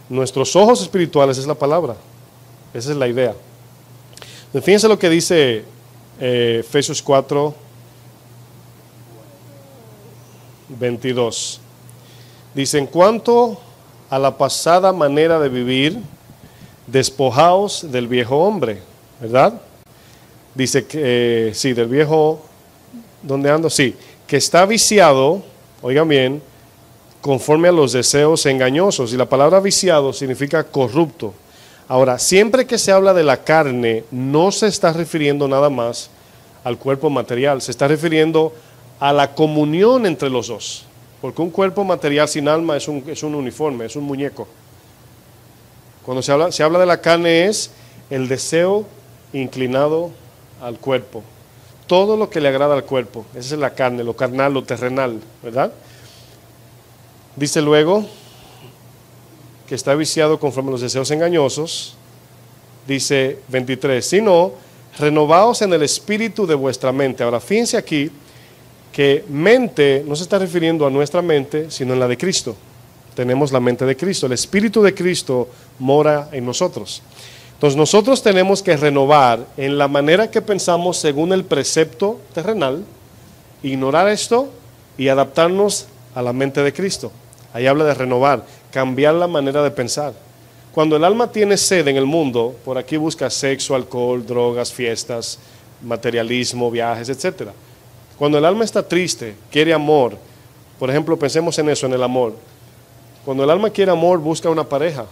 Nuestros ojos espirituales es la palabra. Esa es la idea. Fíjense lo que dice Efesios 4:22. Dice, en cuanto a la pasada manera de vivir, despojaos del viejo hombre, ¿verdad? Dice que, sí, del viejo, ¿dónde ando? Sí, que está viciado, oigan bien, conforme a los deseos engañosos. Y la palabra viciado significa corrupto. Ahora, siempre que se habla de la carne, no se está refiriendo nada más al cuerpo material, se está refiriendo a la comunión entre los dos. Porque un cuerpo material sin alma es un uniforme, es un muñeco. Cuando se habla de la carne es el deseo inclinado al cuerpo. Todo lo que le agrada al cuerpo, esa es la carne, lo carnal, lo terrenal, ¿verdad? Dice luego que está viciado conforme a los deseos engañosos. Dice 23, sino renovaos en el espíritu de vuestra mente. Ahora, fíjense aquí que mente no se está refiriendo a nuestra mente, sino en la de Cristo. Tenemos la mente de Cristo, el Espíritu de Cristo mora en nosotros. Entonces nosotros tenemos que renovar en la manera que pensamos según el precepto terrenal, ignorar esto y adaptarnos a la mente de Cristo. Ahí habla de renovar, cambiar la manera de pensar. Cuando el alma tiene sed en el mundo, por aquí busca sexo, alcohol, drogas, fiestas, materialismo, viajes, etcétera. Cuando el alma está triste, quiere amor, por ejemplo, pensemos en eso, en el amor. Cuando el alma quiere amor, busca una pareja.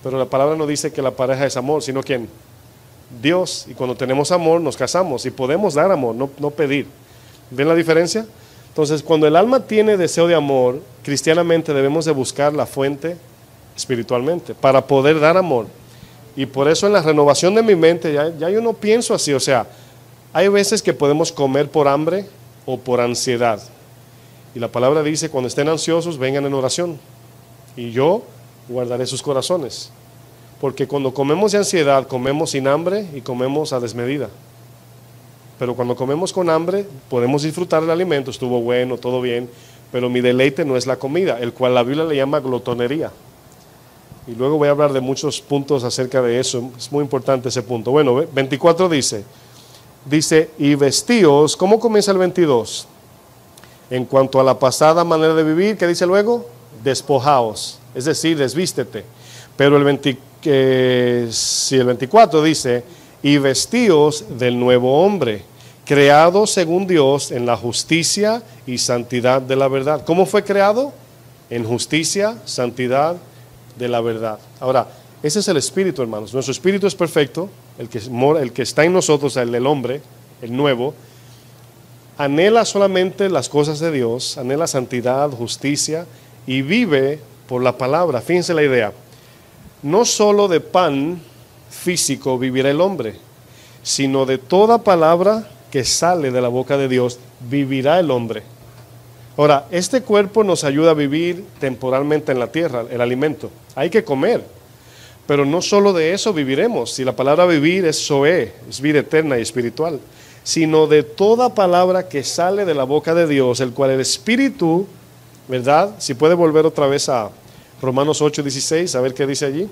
Pero la palabra no dice que la pareja es amor, sino ¿quién? Dios. Y cuando tenemos amor, nos casamos y podemos dar amor, no pedir. ¿Ven la diferencia? Entonces, cuando el alma tiene deseo de amor, cristianamente debemos de buscar la fuente espiritualmente para poder dar amor. Y por eso en la renovación de mi mente, ya yo no pienso así. O sea, hay veces que podemos comer por hambre o por ansiedad. Y la palabra dice, cuando estén ansiosos, vengan en oración. Y yo guardaré sus corazones. Porque cuando comemos de ansiedad, comemos sin hambre y comemos a desmedida. Pero cuando comemos con hambre, podemos disfrutar del alimento, estuvo bueno, todo bien, pero mi deleite no es la comida, el cual la Biblia le llama glotonería. Y luego voy a hablar de muchos puntos acerca de eso, es muy importante ese punto. Bueno, 24 dice, y vestíos, ¿cómo comienza el 22? En cuanto a la pasada manera de vivir, ¿qué dice luego? Despojaos, es decir, desvístete. Pero el 24 dice, y vestíos del nuevo hombre, creado según Dios en la justicia y santidad de la verdad. ¿Cómo fue creado? En justicia, santidad de la verdad. Ahora, ese es el espíritu, hermanos. Nuestro espíritu es perfecto, el que está en nosotros, el del hombre, el nuevo, anhela solamente las cosas de Dios, anhela santidad, justicia y vive por la palabra. Fíjense la idea. No solo de pan físico vivirá el hombre, sino de toda palabra que sale de la boca de Dios vivirá el hombre. Ahora, este cuerpo nos ayuda a vivir temporalmente en la tierra, el alimento. Hay que comer, pero no solo de eso viviremos. Si la palabra vivir es zoe, es vida eterna y espiritual, sino de toda palabra que sale de la boca de Dios, el cual el Espíritu, ¿verdad? Si puede volver otra vez a Romanos 8:16, a ver qué dice allí.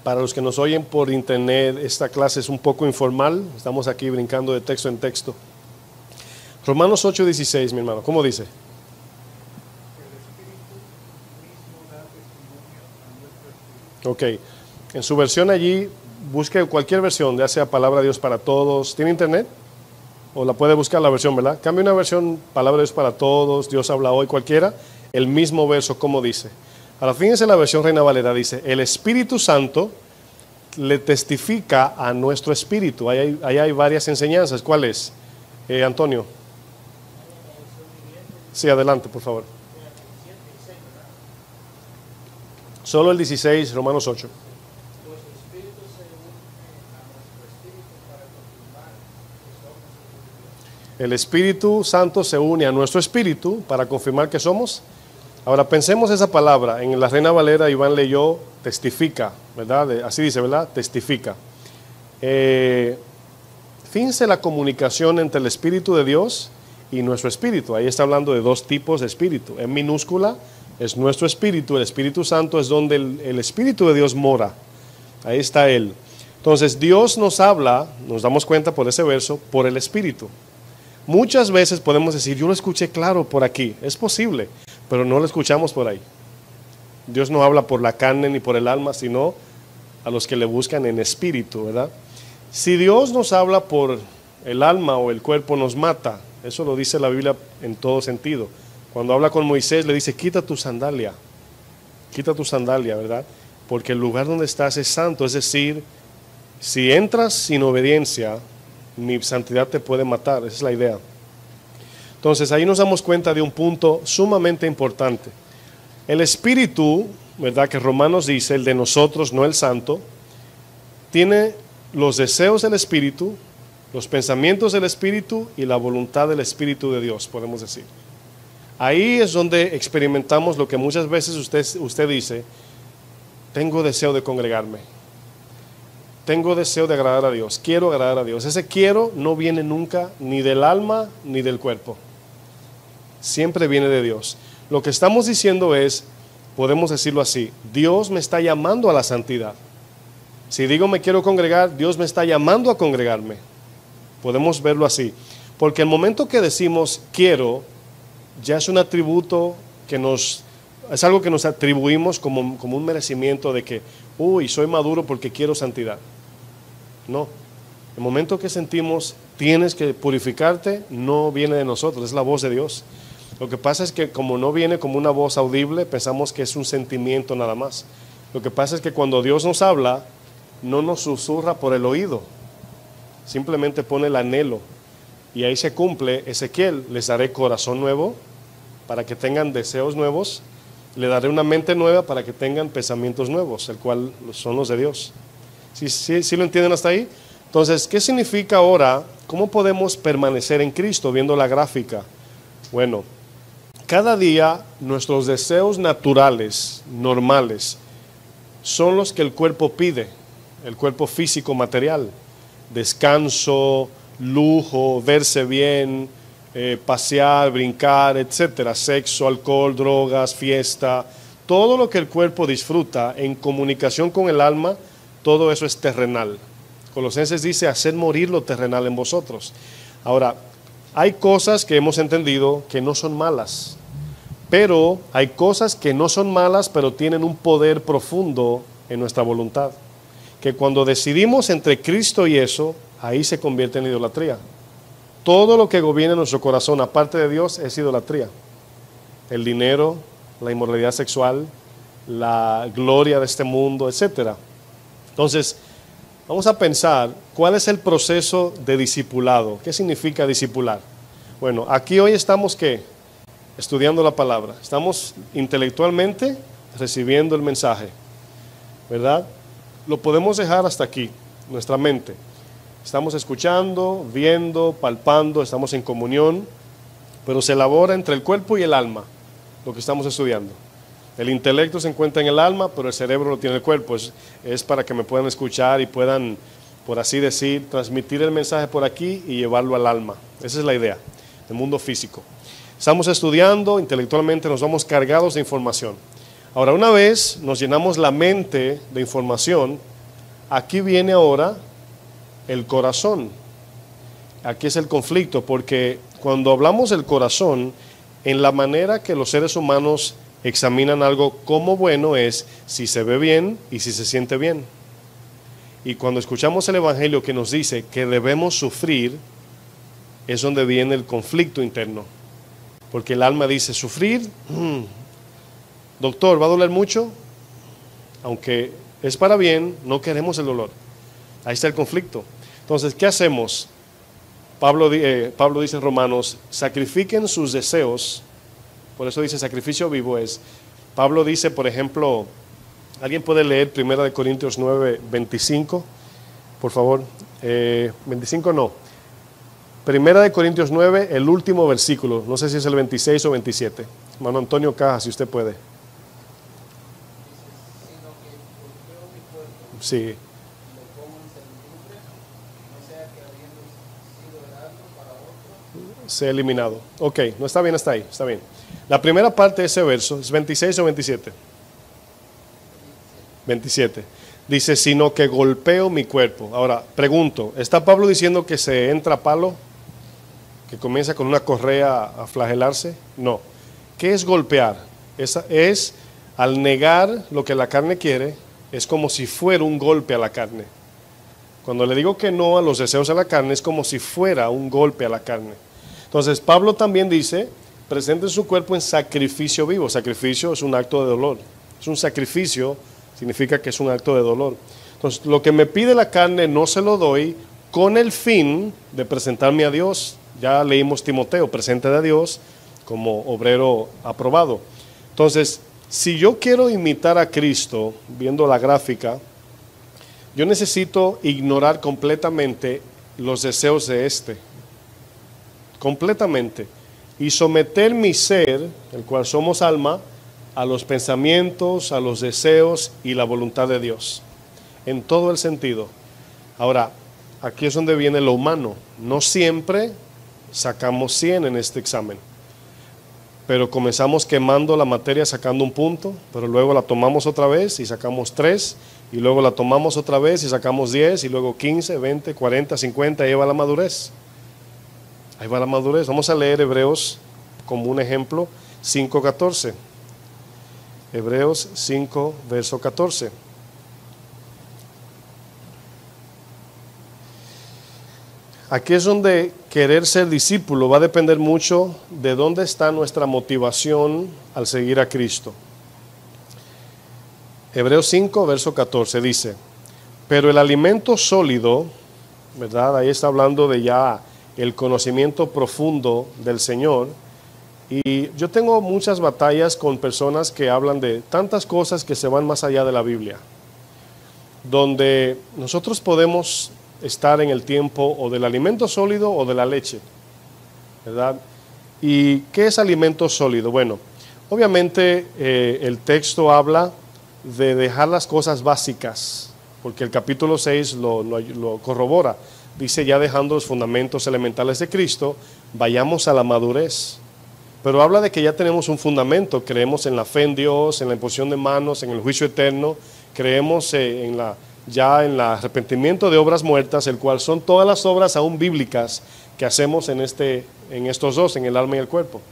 Para los que nos oyen por internet, esta clase es un poco informal, estamos aquí brincando de texto en texto. Romanos 8:16, mi hermano, ¿cómo dice? Ok, en su versión allí, busque cualquier versión, ya sea Palabra de Dios para Todos. ¿Tiene internet? O la puede buscar la versión, ¿verdad? Cambie una versión, Palabra de Dios para Todos, Dios habla hoy, cualquiera, el mismo verso, ¿cómo dice? Ahora fíjense la versión Reina Valera, dice, el Espíritu Santo le testifica a nuestro espíritu. Ahí hay varias enseñanzas. ¿Cuál es? Antonio. Sí, adelante, por favor. Solo el 16, Romanos 8. El Espíritu Santo se une a nuestro espíritu para confirmar que somos. Ahora pensemos esa palabra, en la Reina Valera Iván leyó testifica, ¿verdad? Así dice, ¿verdad? Testifica. Fíjense la comunicación entre el Espíritu de Dios y nuestro espíritu. Ahí está hablando de dos tipos de espíritu. En minúscula es nuestro espíritu, el Espíritu Santo es donde el Espíritu de Dios mora. Ahí está Él. Entonces Dios nos habla, nos damos cuenta por ese verso, por el Espíritu. Muchas veces podemos decir, yo lo escuché claro por aquí, es posible, pero no lo escuchamos por ahí. Dios no habla por la carne ni por el alma, sino a los que le buscan en espíritu, ¿verdad? Si Dios nos habla por el alma o el cuerpo, nos mata. Eso lo dice la Biblia en todo sentido. Cuando habla con Moisés le dice, quita tu sandalia, ¿verdad? Porque el lugar donde estás es santo, es decir, si entras sin obediencia, mi santidad te puede matar, esa es la idea. Entonces ahí nos damos cuenta de un punto sumamente importante. El Espíritu, ¿verdad? Que Romanos dice, el de nosotros, no el santo, tiene los deseos del Espíritu, los pensamientos del Espíritu y la voluntad del Espíritu de Dios, podemos decir. Ahí es donde experimentamos lo que muchas veces usted dice, tengo deseo de congregarme, tengo deseo de agradar a Dios, quiero agradar a Dios. Ese quiero no viene nunca ni del alma ni del cuerpo, siempre viene de Dios. Lo que estamos diciendo es, podemos decirlo así, Dios me está llamando a la santidad. Si digo me quiero congregar, Dios me está llamando a congregarme. Podemos verlo así, porque el momento que decimos quiero, ya es un atributo que es algo que nos atribuimos como un merecimiento de que, soy maduro porque quiero santidad. No, el momento que sentimos tienes que purificarte, no viene de nosotros, es la voz de Dios. Lo que pasa es que como no viene como una voz audible, pensamos que es un sentimiento nada más. Lo que pasa es que cuando Dios nos habla, no nos susurra por el oído, simplemente pone el anhelo. Y ahí se cumple Ezequiel: les daré corazón nuevo para que tengan deseos nuevos, le daré una mente nueva para que tengan pensamientos nuevos, el cual son los de Dios. ¿Sí lo entienden hasta ahí? Entonces, ¿qué significa ahora? ¿Cómo podemos permanecer en Cristo viendo la gráfica? Bueno, cada día nuestros deseos naturales, normales, son los que el cuerpo pide, el cuerpo físico material: descanso, lujo, verse bien, pasear, brincar, etcétera, sexo, alcohol, drogas, fiesta, todo lo que el cuerpo disfruta en comunicación con el alma, todo eso es terrenal. Colosenses dice: hacer morir lo terrenal en vosotros. Ahora, hay cosas que hemos entendido que no son malas, pero hay cosas que no son malas, pero tienen un poder profundo en nuestra voluntad, que cuando decidimos entre Cristo y eso, ahí se convierte en idolatría. Todo lo que gobierna nuestro corazón, aparte de Dios, es idolatría. El dinero, la inmoralidad sexual, la gloria de este mundo, etcétera. Entonces, vamos a pensar cuál es el proceso de discipulado. ¿Qué significa discipular? Bueno, aquí hoy estamos, ¿qué? Estudiando la palabra. Estamos intelectualmente recibiendo el mensaje, ¿verdad? Lo podemos dejar hasta aquí, nuestra mente. Estamos escuchando, viendo, palpando, estamos en comunión, pero se elabora entre el cuerpo y el alma lo que estamos estudiando. El intelecto se encuentra en el alma, pero el cerebro lo tiene el cuerpo. Es para que me puedan escuchar y puedan, por así decir, transmitir el mensaje por aquí y llevarlo al alma. Esa es la idea del mundo físico. Estamos estudiando, intelectualmente nos vamos cargados de información. Ahora, una vez nos llenamos la mente de información, aquí viene ahora el corazón. Aquí es el conflicto, porque cuando hablamos del corazón, en la manera que los seres humanos examinan algo como bueno es si se ve bien y si se siente bien. Y cuando escuchamos el Evangelio que nos dice que debemos sufrir, es donde viene el conflicto interno. Porque el alma dice: sufrir, doctor, ¿va a doler mucho? Aunque es para bien, no queremos el dolor. Ahí está el conflicto. Entonces, ¿qué hacemos? Pablo dice en Romanos: sacrifiquen sus deseos. Por eso dice sacrificio vivo es. Pablo dice, por ejemplo, ¿alguien puede leer 1 Corintios 9, 25? Por favor. 25 no. 1 Corintios 9, el último versículo. No sé si es el 26 o 27. Hermano Antonio Caja, si usted puede. Sí. Sea eliminado. Ok, no está bien hasta ahí, está bien. La primera parte de ese verso es 26 o 27. 27. Dice: sino que golpeo mi cuerpo. Ahora, pregunto, ¿está Pablo diciendo que se entra a palo? ¿Que comienza con una correa a flagelarse? No. ¿Qué es golpear? Es al negar lo que la carne quiere, es como si fuera un golpe a la carne. Cuando le digo que no a los deseos de la carne, es como si fuera un golpe a la carne. Entonces, Pablo también dice: presenten su cuerpo en sacrificio vivo. Sacrificio es un acto de dolor. Es un sacrificio, significa que es un acto de dolor. Entonces, lo que me pide la carne no se lo doy con el fin de presentarme a Dios. Ya leímos Timoteo: preséntate a Dios como obrero aprobado. Entonces, si yo quiero imitar a Cristo, viendo la gráfica, yo necesito ignorar completamente los deseos de completamente, y someter mi ser, el cual somos alma, a los pensamientos, a los deseos y la voluntad de Dios, en todo el sentido. Ahora, aquí es donde viene lo humano. No siempre sacamos 100 en este examen, pero comenzamos quemando la materia sacando un punto, pero luego la tomamos otra vez y sacamos 3, y luego la tomamos otra vez y sacamos 10, y luego 15, 20, 40, 50, y ahí va la madurez. Ahí va la madurez. Vamos a leer Hebreos como un ejemplo, 5:14. Hebreos 5, verso 14. Aquí es donde querer ser discípulo va a depender mucho de dónde está nuestra motivación al seguir a Cristo. Hebreos 5, verso 14 dice, pero el alimento sólido, ¿verdad? Ahí está hablando de ya el conocimiento profundo del Señor. Y yo tengo muchas batallas con personas que hablan de tantas cosas que se van más allá de la Biblia, donde nosotros podemos estar en el tiempo o del alimento sólido o de la leche, ¿verdad? ¿Y qué es alimento sólido? Bueno, obviamente el texto habla de dejar las cosas básicas, porque el capítulo 6 lo corrobora. Dice, ya dejando los fundamentos elementales de Cristo, vayamos a la madurez. Pero habla de que ya tenemos un fundamento, creemos en la fe en Dios, en la imposición de manos, en el juicio eterno, creemos ya en el arrepentimiento de obras muertas, el cual son todas las obras aún bíblicas que hacemos en estos dos, en el alma y el cuerpo.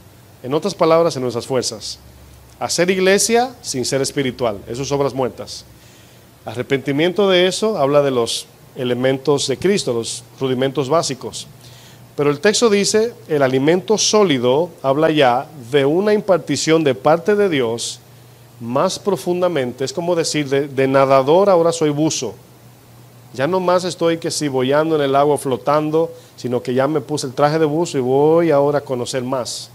En otras palabras, en nuestras fuerzas. Hacer iglesia sin ser espiritual, eso es obras muertas. Arrepentimiento de eso habla de los elementos de Cristo, los rudimentos básicos. Pero el texto dice, el alimento sólido habla ya de una impartición de parte de Dios más profundamente. Es como decir, de nadador ahora soy buzo. Ya no más estoy que si boyando en el agua flotando, sino que ya me puse el traje de buzo y voy ahora a conocer más.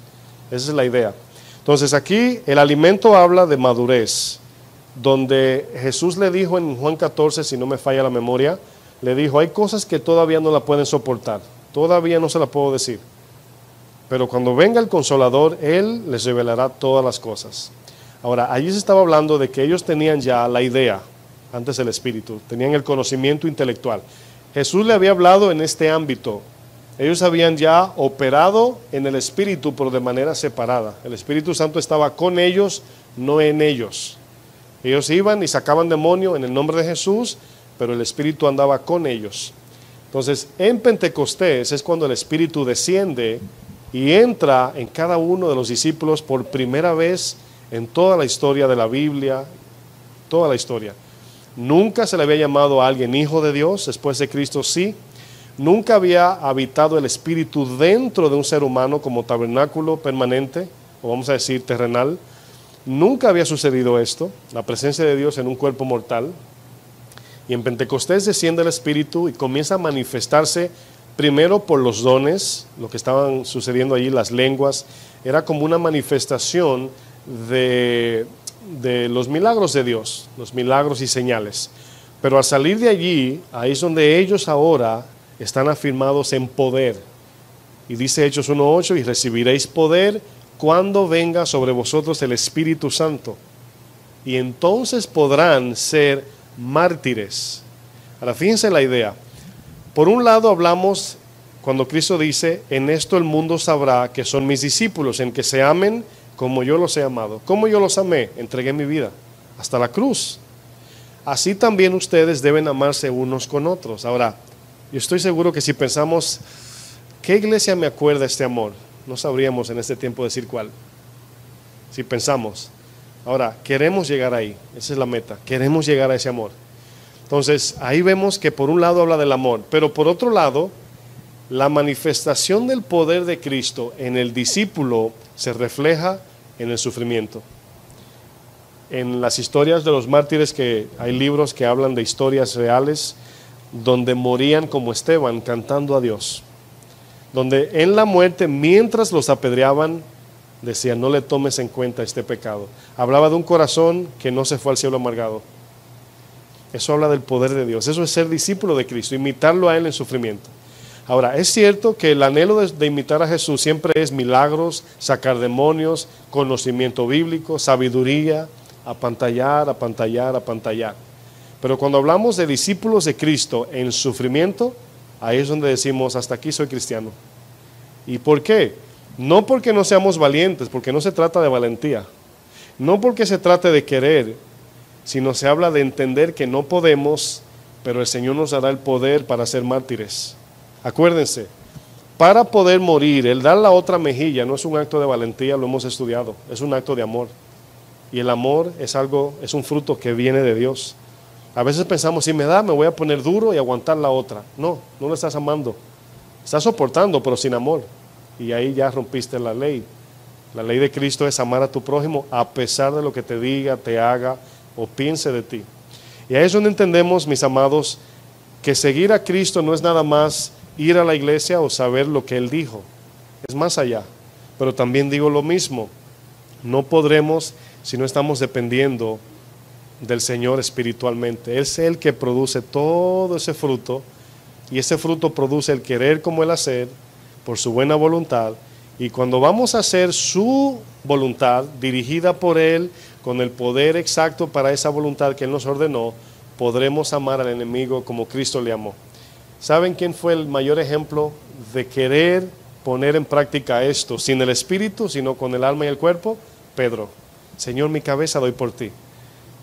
Esa es la idea. Entonces aquí el alimento habla de madurez, donde Jesús le dijo en Juan 14, si no me falla la memoria, le dijo, hay cosas que todavía no la pueden soportar. Todavía no se la puedo decir, pero cuando venga el Consolador, Él les revelará todas las cosas. Ahora, allí se estaba hablando de que ellos tenían ya la idea, antes el Espíritu, tenían el conocimiento intelectual. Jesús le había hablado en este ámbito. Ellos habían ya operado en el Espíritu, pero de manera separada. El Espíritu Santo estaba con ellos, no en ellos. Ellos iban y sacaban demonio en el nombre de Jesús, pero el Espíritu andaba con ellos. Entonces, en Pentecostés es cuando el Espíritu desciende y entra en cada uno de los discípulos por primera vez en toda la historia de la Biblia, toda la historia. Nunca se le había llamado a alguien hijo de Dios, después de Cristo sí. Nunca había habitado el Espíritu dentro de un ser humano como tabernáculo permanente, o vamos a decir terrenal. Nunca había sucedido esto, la presencia de Dios en un cuerpo mortal. Y en Pentecostés desciende el Espíritu y comienza a manifestarse primero por los dones, lo que estaban sucediendo allí, las lenguas. Era como una manifestación de los milagros de Dios, los milagros y señales. Pero al salir de allí, ahí es donde ellos ahora están afirmados en poder. Y dice Hechos 1:8, y recibiréis poder cuando venga sobre vosotros el Espíritu Santo. Y entonces podrán ser mártires. Ahora fíjense la idea. Por un lado hablamos cuando Cristo dice, en esto el mundo sabrá que son mis discípulos, en que se amen como yo los he amado. ¿Cómo yo los amé? Entregué mi vida hasta la cruz. Así también ustedes deben amarse unos con otros. Ahora, yo estoy seguro que si pensamos, ¿qué iglesia me acuerda este amor? No sabríamos en este tiempo decir cuál. Si pensamos. Ahora, queremos llegar ahí, esa es la meta, queremos llegar a ese amor. Entonces, ahí vemos que por un lado habla del amor, pero por otro lado, la manifestación del poder de Cristo en el discípulo se refleja en el sufrimiento. En las historias de los mártires, que hay libros que hablan de historias reales, donde morían como Esteban, cantando a Dios. Donde en la muerte, mientras los apedreaban, decía, no le tomes en cuenta este pecado. Hablaba de un corazón que no se fue al cielo amargado. Eso habla del poder de Dios. Eso es ser discípulo de Cristo, imitarlo a Él en sufrimiento. Ahora, es cierto que el anhelo de imitar a Jesús siempre es milagros, sacar demonios, conocimiento bíblico, sabiduría, apantallar. Pero cuando hablamos de discípulos de Cristo en sufrimiento, ahí es donde decimos, hasta aquí soy cristiano. ¿Y por qué? No porque no seamos valientes, porque no se trata de valentía. No porque se trate de querer, sino se habla de entender que no podemos, pero el Señor nos dará el poder para ser mártires. Acuérdense, para poder morir, el dar la otra mejilla no es un acto de valentía, lo hemos estudiado, es un acto de amor. Y el amor es un fruto que viene de Dios. A veces pensamos, si me da, me voy a poner duro y aguantar la otra. No, no lo estás amando. Estás soportando, pero sin amor. Y ahí ya rompiste la ley. La ley de Cristo es amar a tu prójimo a pesar de lo que te diga, te haga o piense de ti. Y ahí es donde entendemos, mis amados, que seguir a Cristo no es nada más ir a la iglesia o saber lo que Él dijo. Es más allá. Pero también digo lo mismo. No podremos si no estamos dependiendo del Señor espiritualmente. Él es el que produce todo ese fruto, y ese fruto produce el querer como el hacer por su buena voluntad. Y cuando vamos a hacer su voluntad dirigida por Él, con el poder exacto para esa voluntad que Él nos ordenó, podremos amar al enemigo como Cristo le amó. ¿Saben quién fue el mayor ejemplo de querer poner en práctica esto sin el espíritu, sino con el alma y el cuerpo? Pedro. Señor, mi cabeza doy por ti.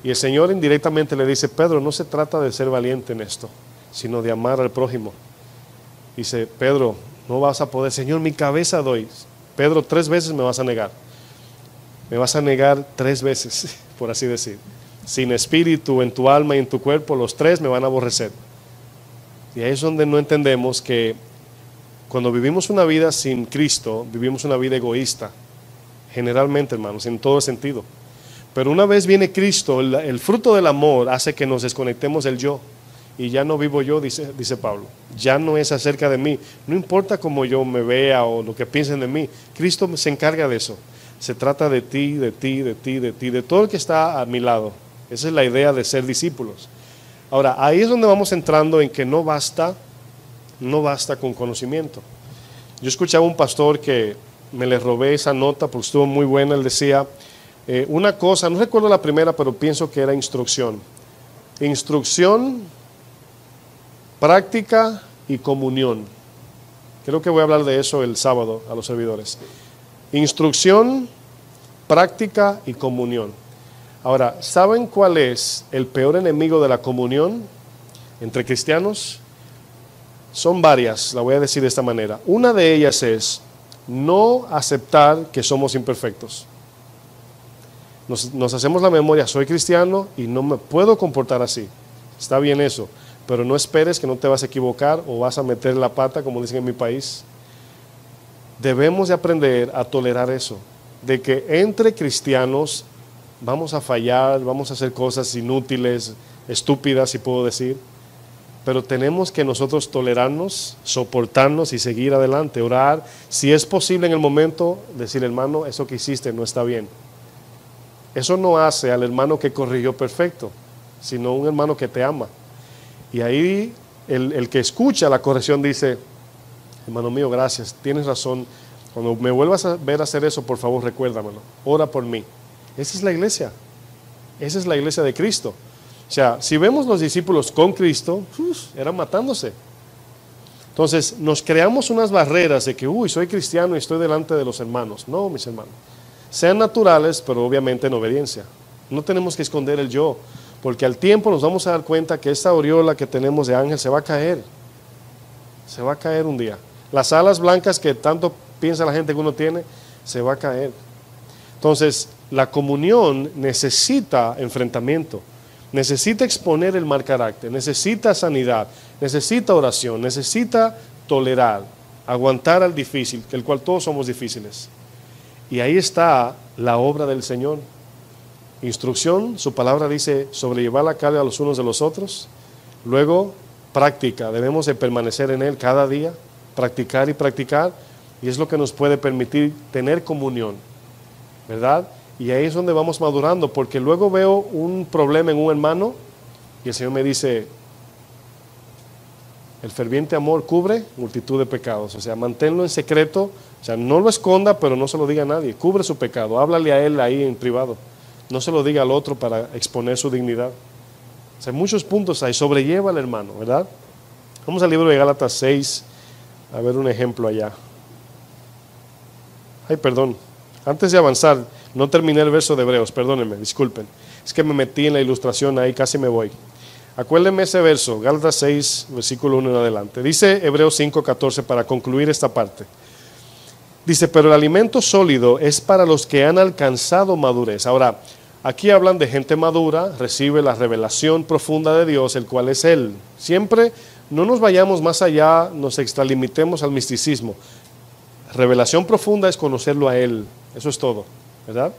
Y el Señor indirectamente le dice, Pedro, no se trata de ser valiente en esto, sino de amar al prójimo. Dice, Pedro, no vas a poder. Señor, mi cabeza doy. Pedro, 3 veces me vas a negar. Me vas a negar 3 veces, por así decir. Sin espíritu, en tu alma y en tu cuerpo, los 3 me van a aborrecer. Y ahí es donde no entendemos que cuando vivimos una vida sin Cristo, vivimos una vida egoísta. Generalmente, hermanos, en todo sentido. Pero una vez viene Cristo, el fruto del amor hace que nos desconectemos del yo. Y ya no vivo yo, dice Pablo. Ya no es acerca de mí. No importa cómo yo me vea o lo que piensen de mí. Cristo se encarga de eso. Se trata de ti, de ti, de ti, de ti, de todo el que está a mi lado. Esa es la idea de ser discípulos. Ahora, ahí es donde vamos entrando en que no basta con conocimiento. Yo escuchaba un pastor que me le robé esa nota porque estuvo muy buena. Él decía una cosa, no recuerdo la primera, pero pienso que era instrucción. Instrucción, práctica y comunión. Creo que voy a hablar de eso el sábado a los servidores. Instrucción, práctica y comunión. Ahora, ¿saben cuál es el peor enemigo de la comunión entre cristianos? Son varias, la voy a decir de esta manera. Una de ellas es no aceptar que somos imperfectos. Nos hacemos la memoria, soy cristiano y no me puedo comportar así. Está bien eso, pero no esperes que no te vas a equivocar o vas a meter la pata, como dicen en mi país. Debemos de aprender a tolerar eso, de que entre cristianos vamos a fallar, vamos a hacer cosas inútiles, estúpidas, si puedo decir, pero tenemos que nosotros tolerarnos, soportarnos y seguir adelante, orar, si es posible en el momento, decir, hermano, eso que hiciste no está bien. Eso no hace al hermano que corrigió perfecto, sino un hermano que te ama. Y ahí el que escucha la corrección dice, hermano mío, gracias, tienes razón, cuando me vuelvas a ver hacer eso, por favor recuérdamelo, ora por mí. Esa es la iglesia de Cristo. O sea, si vemos los discípulos con Cristo, eran matándose. Entonces nos creamos unas barreras de que, soy cristiano y estoy delante de los hermanos. No, mis hermanos, sean naturales, pero obviamente en obediencia. No tenemos que esconder el yo, porque al tiempo nos vamos a dar cuenta que esta aureola que tenemos de ángel se va a caer. Se va a caer un día. Las alas blancas que tanto piensa la gente que uno tiene, se va a caer. Entonces, la comunión necesita enfrentamiento, necesita exponer el mal carácter, necesita sanidad, necesita oración, necesita tolerar, aguantar al difícil, el cual todos somos difíciles. Y ahí está la obra del Señor. Instrucción, su palabra dice, sobrellevar la carga a los unos de los otros. Luego, práctica, debemos de permanecer en Él cada día, practicar y practicar, y es lo que nos puede permitir tener comunión, ¿verdad? Y ahí es donde vamos madurando, porque luego veo un problema en un hermano, y el Señor me dice, el ferviente amor cubre multitud de pecados, o sea, manténlo en secreto, o sea, no lo esconda, pero no se lo diga a nadie, cubre su pecado, háblale a él ahí en privado, no se lo diga al otro para exponer su dignidad. O sea, muchos puntos ahí, sobrelleva al hermano, ¿verdad? Vamos al libro de Gálatas 6, a ver un ejemplo allá. Ay, perdón, antes de avanzar, no terminé el verso de Hebreos, perdónenme, disculpen, es que me metí en la ilustración ahí, casi me voy. Acuérdenme ese verso, Gálatas 6, versículo 1 en adelante. Dice Hebreos 5:14 para concluir esta parte. Dice, pero el alimento sólido es para los que han alcanzado madurez. Ahora, aquí hablan de gente madura, recibe la revelación profunda de Dios, el cual es Él. Siempre no nos vayamos más allá, nos extralimitemos al misticismo. Revelación profunda es conocerlo a Él, eso es todo, ¿verdad?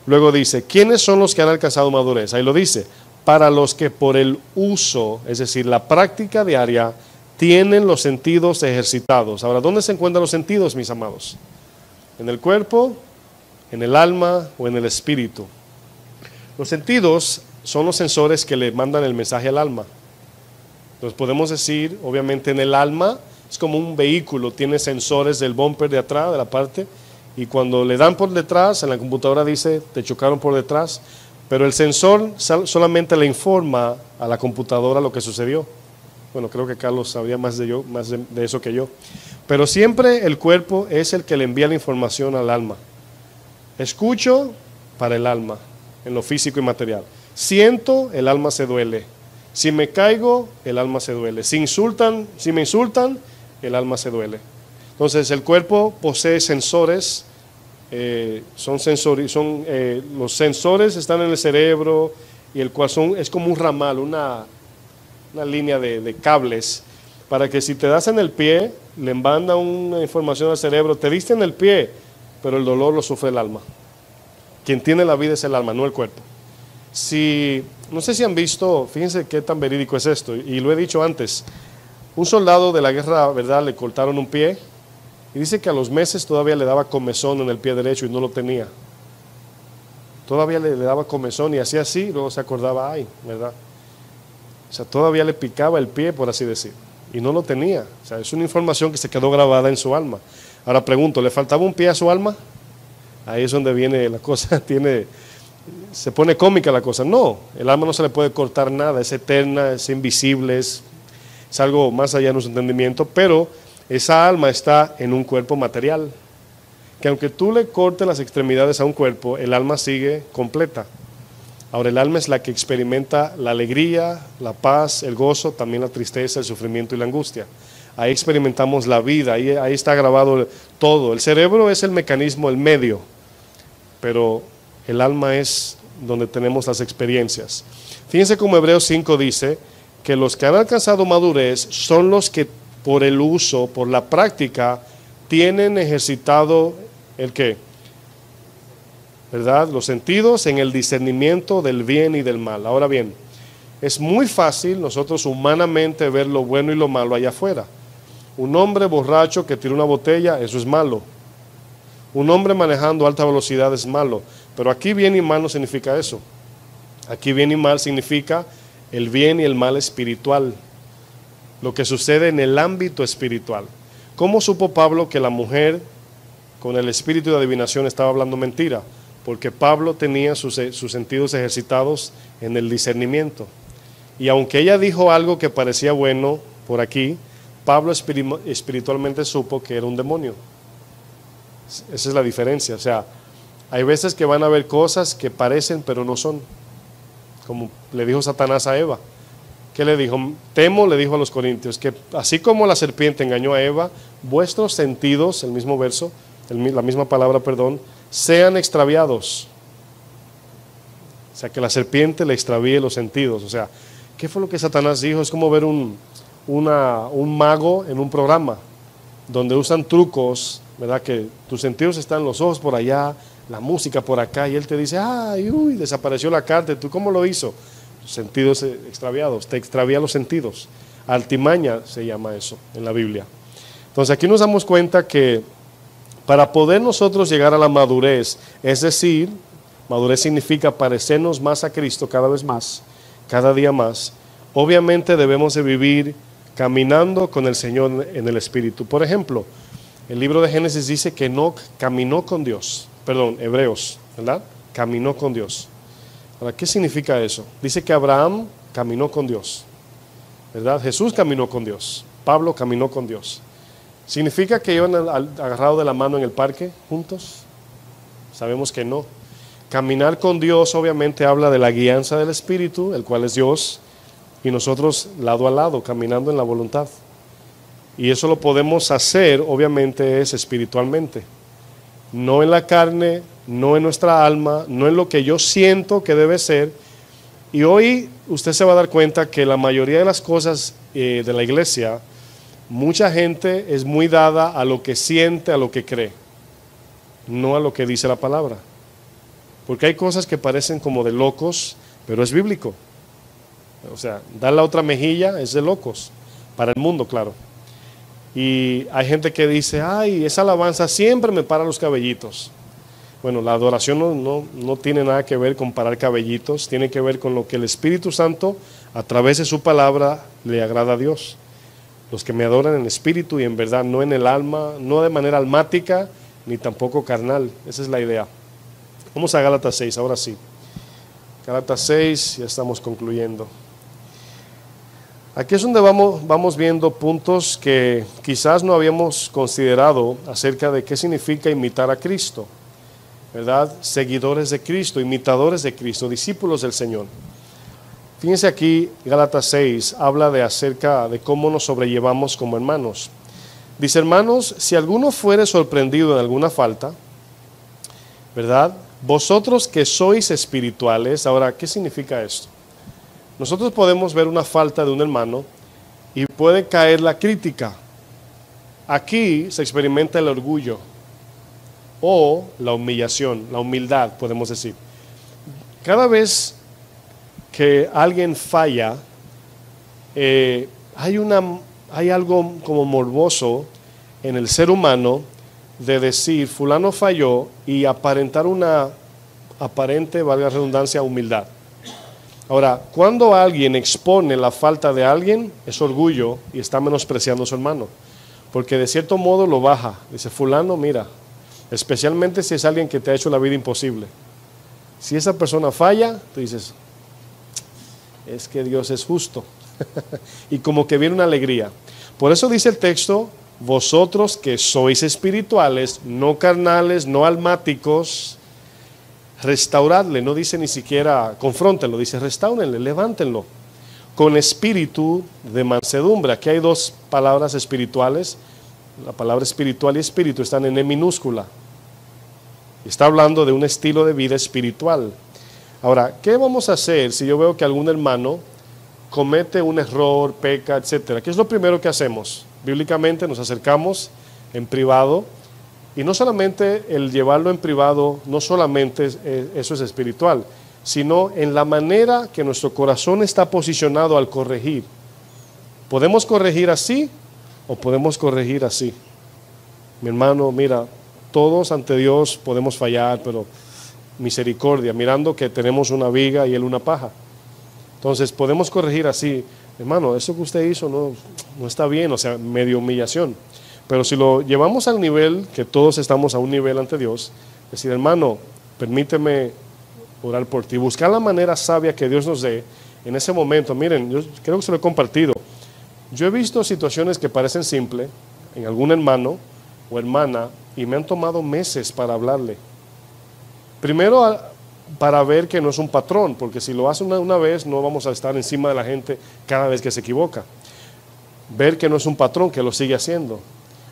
Luego dice, ¿quiénes son los que han alcanzado madurez? Ahí lo dice, para los que por el uso, es decir, la práctica diaria, tienen los sentidos ejercitados. Ahora, ¿dónde se encuentran los sentidos, mis amados? ¿En el cuerpo, en el alma o en el espíritu? Los sentidos son los sensores que le mandan el mensaje al alma. Entonces podemos decir, obviamente en el alma, es como un vehículo, tiene sensores del bumper de atrás, de la parte, y cuando le dan por detrás, en la computadora dice, te chocaron por detrás, pero el sensor solamente le informa a la computadora lo que sucedió. Bueno, creo que Carlos sabría más de eso que yo. Pero siempre el cuerpo es el que le envía la información al alma. Escucho para el alma, en lo físico y material. Siento, el alma se duele. Si me caigo, el alma se duele. Si me insultan, el alma se duele. Entonces el cuerpo posee sensores, los sensores están en el cerebro y el cual es como un ramal, una línea de cables, para que si te das en el pie, le manda una información al cerebro, te diste en el pie, pero el dolor lo sufre el alma. Quien tiene la vida es el alma, no el cuerpo. No sé si han visto, fíjense qué tan verídico es esto, y lo he dicho antes, un soldado de la guerra, ¿verdad?, le cortaron un pie, y dice que a los meses todavía le daba comezón en el pie derecho y no lo tenía. Todavía le daba comezón y hacía así, luego se acordaba, ay, ¿verdad? O sea, todavía le picaba el pie, por así decir, y no lo tenía. O sea, es una información que se quedó grabada en su alma. Ahora pregunto, ¿le faltaba un pie a su alma? Ahí es donde viene la cosa, se pone cómica la cosa. No, el alma no se le puede cortar nada, es eterna, es invisible, es algo más allá de nuestro entendimiento, pero esa alma está en un cuerpo material, que aunque tú le cortes las extremidades a un cuerpo, el alma sigue completa. Ahora, el alma es la que experimenta la alegría, la paz, el gozo, también la tristeza, el sufrimiento y la angustia. Ahí experimentamos la vida, ahí está grabado todo. El cerebro es el mecanismo, el medio, pero el alma es donde tenemos las experiencias. Fíjense como Hebreos 5 dice que los que han alcanzado madurez son los que por el uso, por la práctica, tienen ejercitado ¿el qué? ¿Verdad? Los sentidos en el discernimiento del bien y del mal. Ahora bien, es muy fácil nosotros humanamente ver lo bueno y lo malo allá afuera. Un hombre borracho que tira una botella, eso es malo. Un hombre manejando a alta velocidad es malo. Pero aquí bien y mal no significa eso. Aquí bien y mal significa el bien y el mal espiritual. Lo que sucede en el ámbito espiritual. ¿Cómo supo Pablo que la mujer con el espíritu de adivinación estaba hablando mentira? Porque Pablo tenía sus sentidos ejercitados en el discernimiento. Y aunque ella dijo algo que parecía bueno por aquí, Pablo espiritualmente supo que era un demonio. Esa es la diferencia. O sea, hay veces que van a haber cosas que parecen pero no son. Como le dijo Satanás a Eva. ¿Qué le dijo? Temo, le dijo a los corintios, que así como la serpiente engañó a Eva, vuestros sentidos, el mismo verso, la misma palabra, perdón, sean extraviados. O sea, que la serpiente le extravíe los sentidos. O sea, ¿qué fue lo que Satanás dijo? Es como ver un mago en un programa, donde usan trucos, ¿verdad? Que tus sentidos están, los ojos por allá, la música por acá, y él te dice, ay, uy, desapareció la carta. ¿Tú cómo lo hizo? Sentidos extraviados, te extravía los sentidos. Altimaña se llama eso en la Biblia. Entonces aquí nos damos cuenta que para poder nosotros llegar a la madurez, es decir, madurez significa parecernos más a Cristo cada vez más, cada día más, obviamente debemos de vivir caminando con el Señor en el Espíritu. Por ejemplo, el libro de Génesis dice que Enoc caminó con Dios, Hebreos, ¿verdad? Caminó con Dios. Ahora, ¿qué significa eso? Dice que Abraham caminó con Dios, ¿verdad? Jesús caminó con Dios, Pablo caminó con Dios. ¿Significa que iban agarrados de la mano en el parque juntos? Sabemos que no. Caminar con Dios obviamente habla de la guianza del Espíritu, el cual es Dios, y nosotros lado a lado, caminando en la voluntad. Y eso lo podemos hacer, obviamente, es espiritualmente. No en la carne, no en nuestra alma, no en lo que yo siento que debe ser, Y hoy usted se va a dar cuenta que la mayoría de las cosas de la iglesia, mucha gente es muy dada a lo que siente, a lo que cree, no a lo que dice la palabra. Porque hay cosas que parecen como de locos, pero es bíblico. O sea, dar la otra mejilla es de locos, para el mundo, claro. Y hay gente que dice, ay, esa alabanza siempre me para los cabellitos. Bueno, la adoración no tiene nada que ver con parar cabellitos, tiene que ver con lo que el Espíritu Santo, a través de su palabra, le agrada a Dios. Los que me adoran en espíritu y en verdad, no en el alma, no de manera almática, ni tampoco carnal. Esa es la idea. Vamos a Gálatas 6, ahora sí. Gálatas 6, ya estamos concluyendo. Aquí es donde vamos viendo puntos que quizás no habíamos considerado acerca de qué significa imitar a Cristo, ¿verdad? Seguidores de Cristo, imitadores de Cristo, discípulos del Señor. Fíjense aquí, Gálatas 6 habla acerca de cómo nos sobrellevamos como hermanos. Dice, hermanos, si alguno fuere sorprendido en alguna falta, ¿verdad? Vosotros que sois espirituales, ahora, ¿qué significa esto? Nosotros podemos ver una falta de un hermano y puede caer la crítica. Aquí se experimenta el orgullo o la humillación, la humildad, podemos decir. Cada vez que alguien falla, hay algo como morboso en el ser humano de decir, fulano falló y aparentar una aparente, valga la redundancia, humildad. Ahora, cuando alguien expone la falta de alguien, es orgullo y está menospreciando a su hermano, porque de cierto modo lo baja. Dice, fulano, mira, especialmente si es alguien que te ha hecho la vida imposible. Si esa persona falla, tú dices, es que Dios es justo. Y como que viene una alegría. Por eso dice el texto, vosotros que sois espirituales, no carnales, no almáticos, restauradle, no dice ni siquiera confróntenlo, dice restáurenle, levántenlo, con espíritu de mansedumbre. Aquí hay dos palabras espirituales, la palabra espiritual y espíritu están en E minúscula. Está hablando de un estilo de vida espiritual. Ahora, ¿qué vamos a hacer si yo veo que algún hermano comete un error, peca, etcétera? ¿Qué es lo primero que hacemos? Bíblicamente nos acercamos en privado, y no solamente el llevarlo en privado, no solamente eso es espiritual, sino en la manera que nuestro corazón está posicionado al corregir. ¿Podemos corregir así o podemos corregir así? Mi hermano, mira, todos ante Dios podemos fallar, pero misericordia, mirando que tenemos una viga y él una paja. Entonces podemos corregir así, hermano, eso que usted hizo no está bien, o sea, medio humillación. Pero si lo llevamos al nivel que todos estamos a un nivel ante Dios, decir, hermano, permíteme orar por ti, buscar la manera sabia que Dios nos dé en ese momento. Miren, yo creo que se lo he compartido. Yo he visto situaciones que parecen simples en algún hermano o hermana y me han tomado meses para hablarle. Primero, para ver que no es un patrón, porque si lo hace una vez no vamos a estar encima de la gente cada vez que se equivoca. Ver que no es un patrón, que lo sigue haciendo.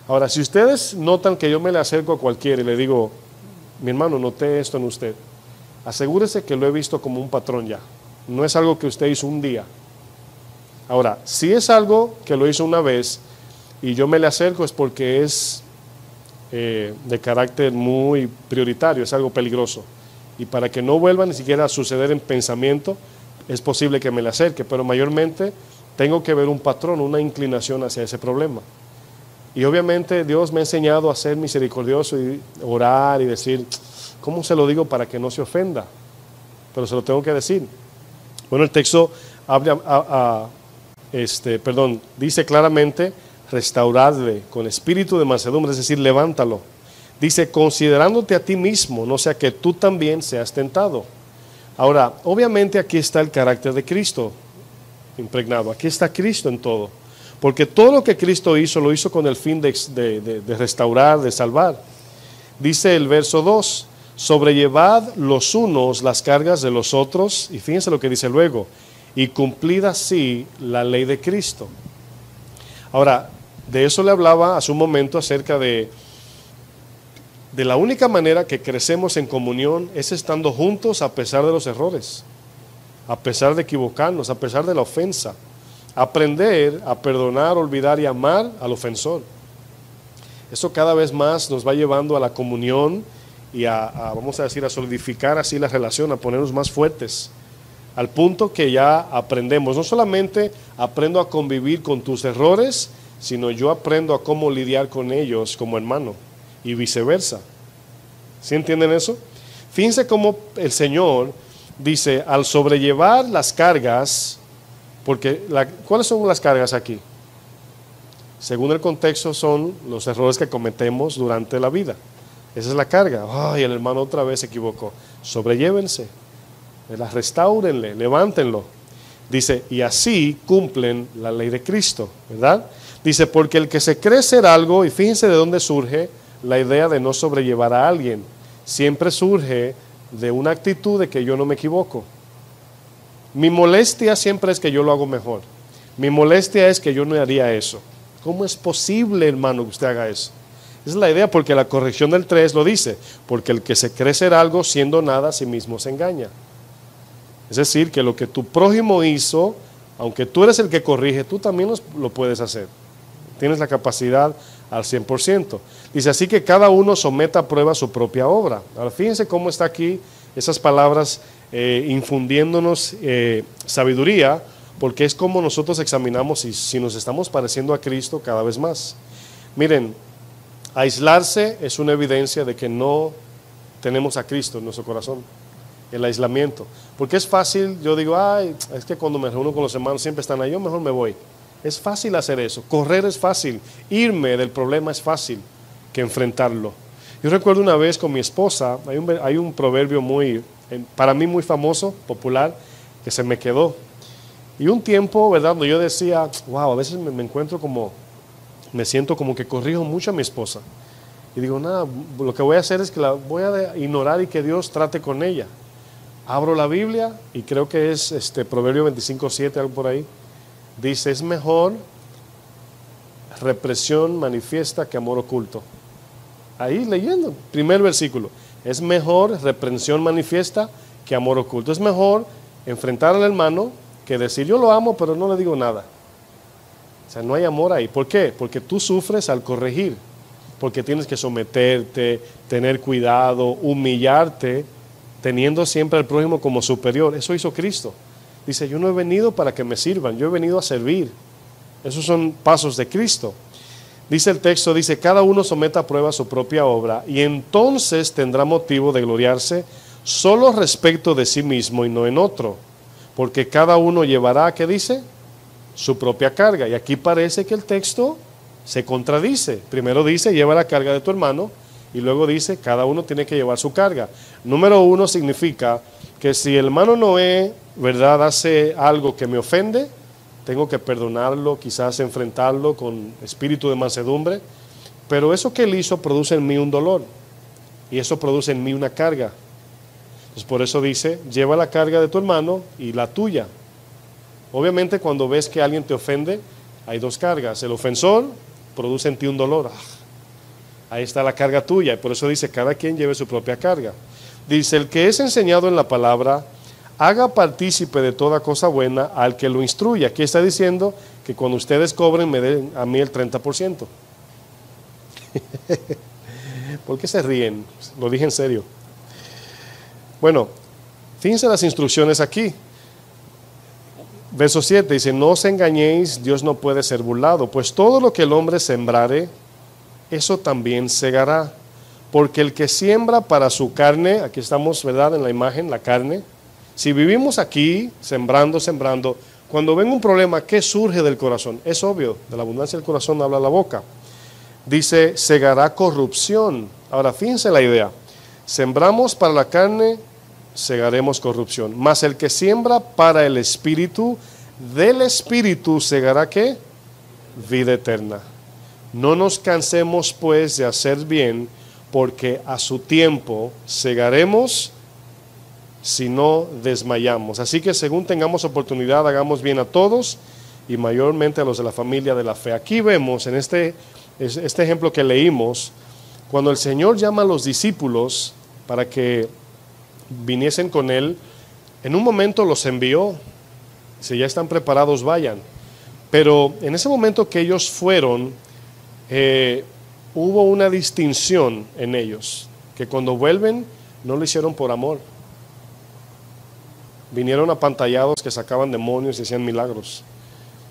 Ahora, si ustedes notan que yo me le acerco a cualquiera y le digo, mi hermano, noté esto en usted, asegúrese que lo he visto como un patrón ya. No es algo que usted hizo un día. Ahora, si es algo que lo hizo una vez y yo me le acerco es porque es de carácter muy prioritario, es algo peligroso. Y para que no vuelva ni siquiera a suceder en pensamiento, es posible que me le acerque, pero mayormente tengo que ver un patrón, una inclinación hacia ese problema. Y obviamente Dios me ha enseñado a ser misericordioso y orar y decir, ¿cómo se lo digo para que no se ofenda? Pero se lo tengo que decir. Bueno, el texto dice claramente, restauradle con espíritu de mansedumbre, es decir, levántalo. Dice, considerándote a ti mismo, no sea que tú también seas tentado. Ahora, obviamente aquí está el carácter de Cristo impregnado, aquí está Cristo en todo. Porque todo lo que Cristo hizo, lo hizo con el fin de restaurar, de salvar. Dice el verso 2, sobrellevad los unos las cargas de los otros, y fíjense lo que dice luego, y cumplid así la ley de Cristo. Ahora, de eso le hablaba hace un momento acerca de la única manera que crecemos en comunión es estando juntos a pesar de los errores. a pesar de equivocarnos, a pesar de la ofensa. Aprender a perdonar, olvidar y amar al ofensor. Eso cada vez más nos va llevando a la comunión y vamos a decir, a solidificar así la relación, a ponernos más fuertes, al punto que ya aprendemos. No solamente aprendo a convivir con tus errores, sino yo aprendo a cómo lidiar con ellos como hermano y viceversa. ¿Sí entienden eso? Fíjense cómo el Señor dice, al sobrellevar las cargas, porque ¿cuáles son las cargas aquí? Según el contexto son los errores que cometemos durante la vida. Esa es la carga. Ay, el hermano otra vez se equivocó. Sobrellévense, restáurenle, levántenlo. Dice, y así cumplen la ley de Cristo, ¿verdad? Dice, porque el que se cree ser algo, y fíjense de dónde surge la idea de no sobrellevar a alguien, siempre surge de una actitud de que yo no me equivoco. Mi molestia siempre es que yo lo hago mejor. Mi molestia es que yo no haría eso. ¿Cómo es posible, hermano, que usted haga eso? Esa es la idea, porque la corrección del 3 lo dice, porque el que se cree ser algo siendo nada a sí mismo se engaña. Es decir, que lo que tu prójimo hizo, aunque tú eres el que corrige, tú también lo puedes hacer. Tienes la capacidad al 100%. Dice, así que cada uno someta a prueba su propia obra. Ahora fíjense cómo está aquí esas palabras infundiéndonos sabiduría, porque es como nosotros examinamos si nos estamos pareciendo a Cristo cada vez más. Miren, aislarse es una evidencia de que no tenemos a Cristo en nuestro corazón. El aislamiento. Porque es fácil, yo digo, ay, es que cuando me reúno con los hermanos siempre están ahí, yo mejor me voy. Es fácil hacer eso, correr es fácil, irme del problema es fácil que enfrentarlo. Yo recuerdo una vez con mi esposa, hay un proverbio para mí muy famoso, popular, que se me quedó. Y un tiempo, ¿verdad?, donde yo decía, wow, a veces me siento como que corrijo mucho a mi esposa. Y digo, nada, lo que voy a hacer es que la voy a ignorar y que Dios trate con ella. Abro la Biblia y creo que es Proverbio 25:7, algo por ahí. Dice, es mejor represión manifiesta que amor oculto. Ahí leyendo, primer versículo. Es mejor reprensión manifiesta que amor oculto. Es mejor enfrentar al hermano que decir, yo lo amo, pero no le digo nada. O sea, no hay amor ahí. ¿Por qué? Porque tú sufres al corregir. Porque tienes que someterte, tener cuidado, humillarte, teniendo siempre al prójimo como superior. Eso hizo Cristo. Dice, yo no he venido para que me sirvan, yo he venido a servir. Esos son pasos de Cristo. Dice el texto, dice, cada uno someta a prueba su propia obra y entonces tendrá motivo de gloriarse solo respecto de sí mismo y no en otro. Porque cada uno llevará, ¿qué dice? Su propia carga. Y aquí parece que el texto se contradice. Primero dice, lleva la carga de tu hermano, y luego dice, cada uno tiene que llevar su carga. Número 1 significa que si el hermano Noé, ¿verdad?, hace algo que me ofende, tengo que perdonarlo, quizás enfrentarlo con espíritu de mansedumbre, pero eso que él hizo produce en mí un dolor, y eso produce en mí una carga. Entonces por eso dice, lleva la carga de tu hermano y la tuya. Obviamente cuando ves que alguien te ofende, hay dos cargas. El ofensor produce en ti un dolor. Ahí está la carga tuya, y por eso dice, cada quien lleve su propia carga. Dice, el que es enseñado en la palabra, haga partícipe de toda cosa buena al que lo instruye. Aquí está diciendo que cuando ustedes cobren, me den a mí el 30%. ¿Por qué se ríen? Lo dije en serio. Bueno, fíjense las instrucciones aquí. Verso 7 dice, no os engañéis, Dios no puede ser burlado, pues todo lo que el hombre sembrare, eso también segará. Porque el que siembra para su carne, aquí estamos, ¿verdad?, en la imagen, la carne. Si vivimos aquí, sembrando, cuando venga un problema, ¿qué surge del corazón? Es obvio, de la abundancia del corazón habla la boca. Dice, segará corrupción. Ahora, fíjense la idea. Sembramos para la carne, segaremos corrupción. Mas el que siembra para el espíritu, del espíritu segará, ¿qué? Vida eterna. No nos cansemos pues de hacer bien, porque a su tiempo segaremos si no desmayamos. Así que según tengamos oportunidad, hagamos bien a todos y mayormente a los de la familia de la fe. Aquí vemos en este ejemplo que leímos, cuando el Señor llama a los discípulos para que viniesen con Él, En un momento los envió, si ya están preparados, vayan. Pero en ese momento que ellos fueron, hubo una distinción en ellos, que cuando vuelven no lo hicieron por amor. Vinieron apantallados que sacaban demonios y hacían milagros.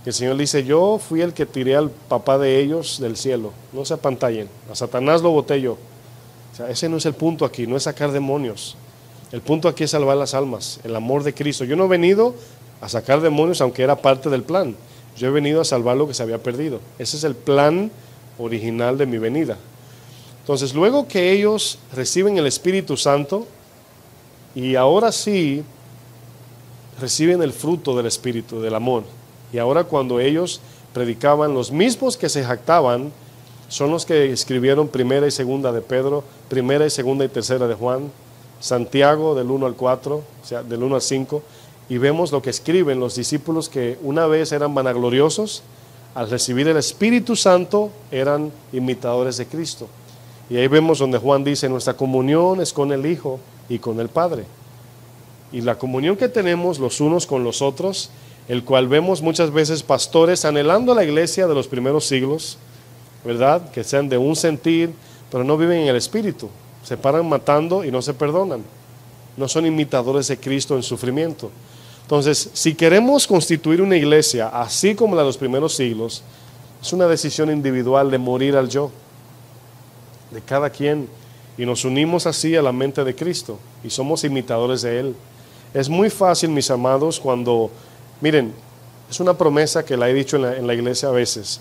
Y el Señor dice, yo fui el que tiré al papá de ellos del cielo. No se apantallen, a Satanás lo boté yo. O sea, ese no es el punto aquí, no es sacar demonios. El punto aquí es salvar las almas, el amor de Cristo. Yo no he venido a sacar demonios, aunque era parte del plan. Yo he venido a salvar lo que se había perdido. Ese es el plan original de mi venida. Entonces, luego que ellos reciben el Espíritu Santo, y ahora sí reciben el fruto del Espíritu, del amor. Y ahora cuando ellos predicaban, los mismos que se jactaban, son los que escribieron primera y segunda de Pedro, primera y segunda y tercera de Juan, Santiago del 1 al 4, o sea, del 1 al 5, y vemos lo que escriben los discípulos que una vez eran vanagloriosos, al recibir el Espíritu Santo eran imitadores de Cristo. Y ahí vemos donde Juan dice, nuestra comunión es con el Hijo y con el Padre. Y la comunión que tenemos los unos con los otros, el cual vemos muchas veces pastores anhelando a la iglesia de los primeros siglos, ¿verdad? Que sean de un sentir, pero no viven en el Espíritu. Se paran matando y no se perdonan. No son imitadores de Cristo en sufrimiento. Entonces, si queremos constituir una iglesia así como la de los primeros siglos, es una decisión individual de morir al yo, de cada quien, y nos unimos así a la mente de Cristo, y somos imitadores de Él. Es muy fácil, mis amados, cuando, miren, es una promesa que la he dicho en la iglesia a veces.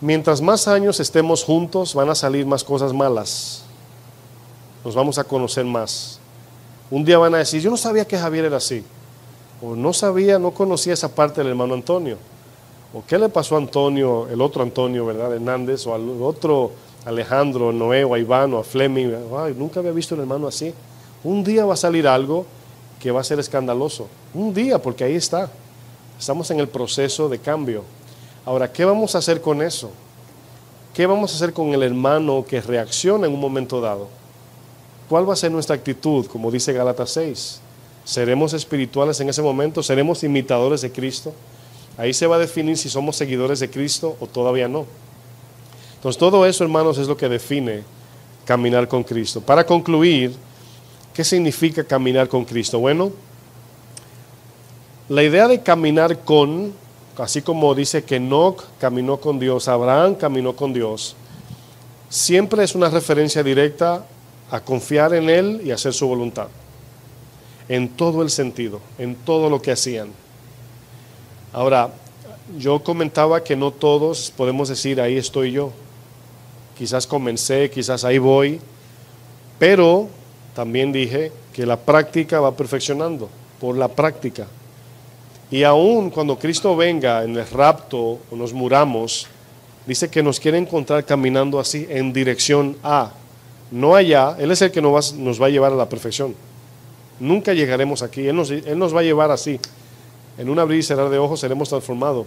Mientras más años estemos juntos, van a salir más cosas malas. Nos vamos a conocer más. Un día van a decir, yo no sabía que Javier era así. O no conocía esa parte del hermano Antonio. O qué le pasó a Antonio, el otro Antonio, ¿verdad? Hernández, o al otro Alejandro, Noé, o a Iván, o a Fleming. Ay, nunca había visto un hermano así. Un día va a salir algo que va a ser escandaloso. Un día, porque ahí está. Estamos en el proceso de cambio. Ahora, ¿qué vamos a hacer con eso? ¿Qué vamos a hacer con el hermano que reacciona en un momento dado? ¿Cuál va a ser nuestra actitud? Como dice Gálatas 6. ¿Seremos espirituales en ese momento? ¿Seremos imitadores de Cristo? Ahí se va a definir si somos seguidores de Cristo o todavía no. Entonces, todo eso, hermanos, es lo que define caminar con Cristo. Para concluir, ¿qué significa caminar con Cristo? Bueno, la idea de caminar con, así como dice que Enoc caminó con Dios, Abraham caminó con Dios, siempre es una referencia directa a confiar en Él y hacer su voluntad. En todo el sentido, en todo lo que hacían. Ahora, yo comentaba que no todos podemos decir, ahí estoy yo. Quizás comencé, quizás ahí voy, pero también dije que la práctica va perfeccionando, por la práctica. Y aún cuando Cristo venga en el rapto o nos muramos, dice que nos quiere encontrar caminando así en dirección a, no allá. Él es el que nos va a llevar a la perfección. Nunca llegaremos aquí, Él nos va a llevar así. En un abrir y cerrar de ojos seremos transformados.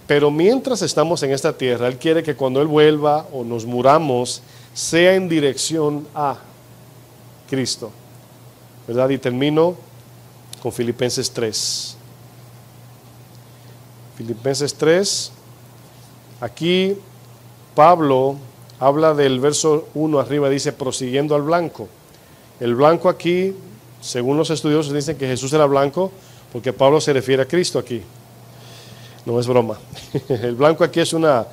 Pero mientras estamos en esta tierra, Él quiere que cuando Él vuelva o nos muramos, sea en dirección a Cristo, ¿verdad? Y termino con Filipenses 3. Filipenses 3, aquí Pablo habla del verso 1 arriba, dice prosiguiendo al blanco. El blanco aquí, según los estudiosos, dicen que Jesús era blanco porque Pablo se refiere a Cristo aquí. No es broma. El blanco aquí es una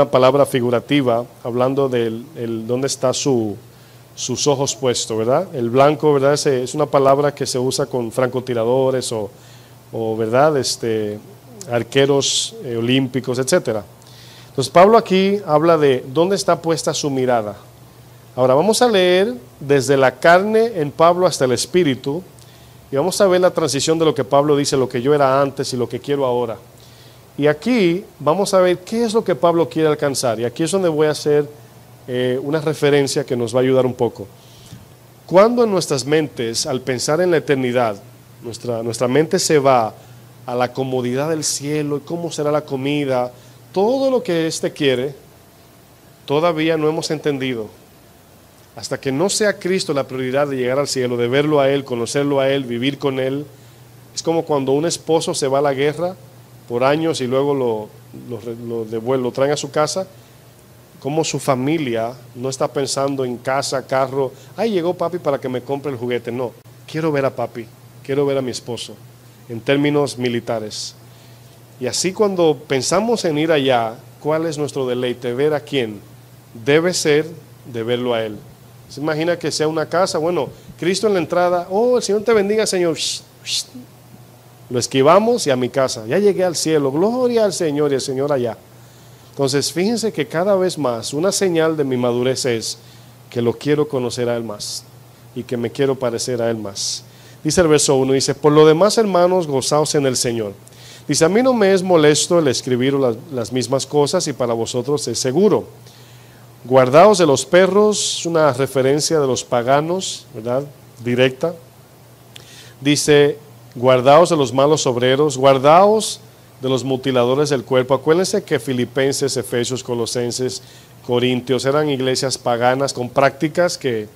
palabra figurativa, hablando de dónde está sus ojos puestos, ¿verdad? El blanco, ¿verdad? Es una palabra que se usa con francotiradores o ¿verdad? Arqueros olímpicos, etcétera. Entonces Pablo aquí habla de dónde está puesta su mirada. Ahora vamos a leer desde la carne en Pablo hasta el espíritu y vamos a ver la transición de lo que Pablo dice, lo que yo era antes y lo que quiero ahora. Y aquí vamos a ver qué es lo que Pablo quiere alcanzar, y aquí es donde voy a hacer una referencia que nos va a ayudar un poco. Cuando en nuestras mentes, al pensar en la eternidad, nuestra mente se va a la comodidad del cielo, y cómo será la comida, todo lo que éste quiere, todavía no hemos entendido Hasta que no sea Cristo la prioridad de llegar al cielo, de verlo a Él, conocerlo a Él, vivir con Él. Es como cuando un esposo se va a la guerra por años y luego lo traen a su casa. Como su familia no está pensando en casa, carro. Ay, llegó papi para que me compre el juguete. No, quiero ver a papi, quiero ver a mi esposo, en términos militares. Y así cuando pensamos en ir allá, ¿cuál es nuestro deleite? Ver a quién. Debe ser de verlo a Él. ¿Se imagina que sea una casa? Bueno, Cristo en la entrada. Oh, el Señor te bendiga, Señor. Lo esquivamos y a mi casa. Ya llegué al cielo. Gloria al Señor y el Señor allá. Entonces, fíjense que cada vez más una señal de mi madurez es que lo quiero conocer a Él más y que me quiero parecer a Él más. Dice el verso 1, dice, por lo demás, hermanos, gozaos en el Señor. Dice, a mí no me es molesto el escribir las mismas cosas y para vosotros es seguro. Guardaos de los perros, una referencia de los paganos, ¿verdad? Directa. Dice, guardaos de los malos obreros, guardaos de los mutiladores del cuerpo. Acuérdense que Filipenses, Efesios, Colosenses, Corintios eran iglesias paganas con prácticas que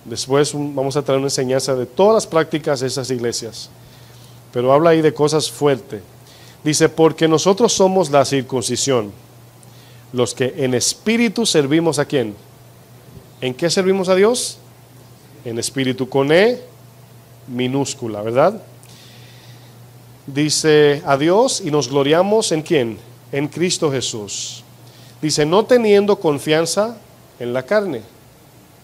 después vamos a traer una enseñanza de todas las prácticas de esas iglesias. Pero habla ahí de cosas fuertes. Dice, porque nosotros somos la circuncisión, los que en espíritu servimos ¿a quién? ¿En qué servimos a Dios? En espíritu, con E minúscula, ¿verdad? Dice, a Dios, y nos gloriamos ¿en quién? En Cristo Jesús. Dice, no teniendo confianza en la carne.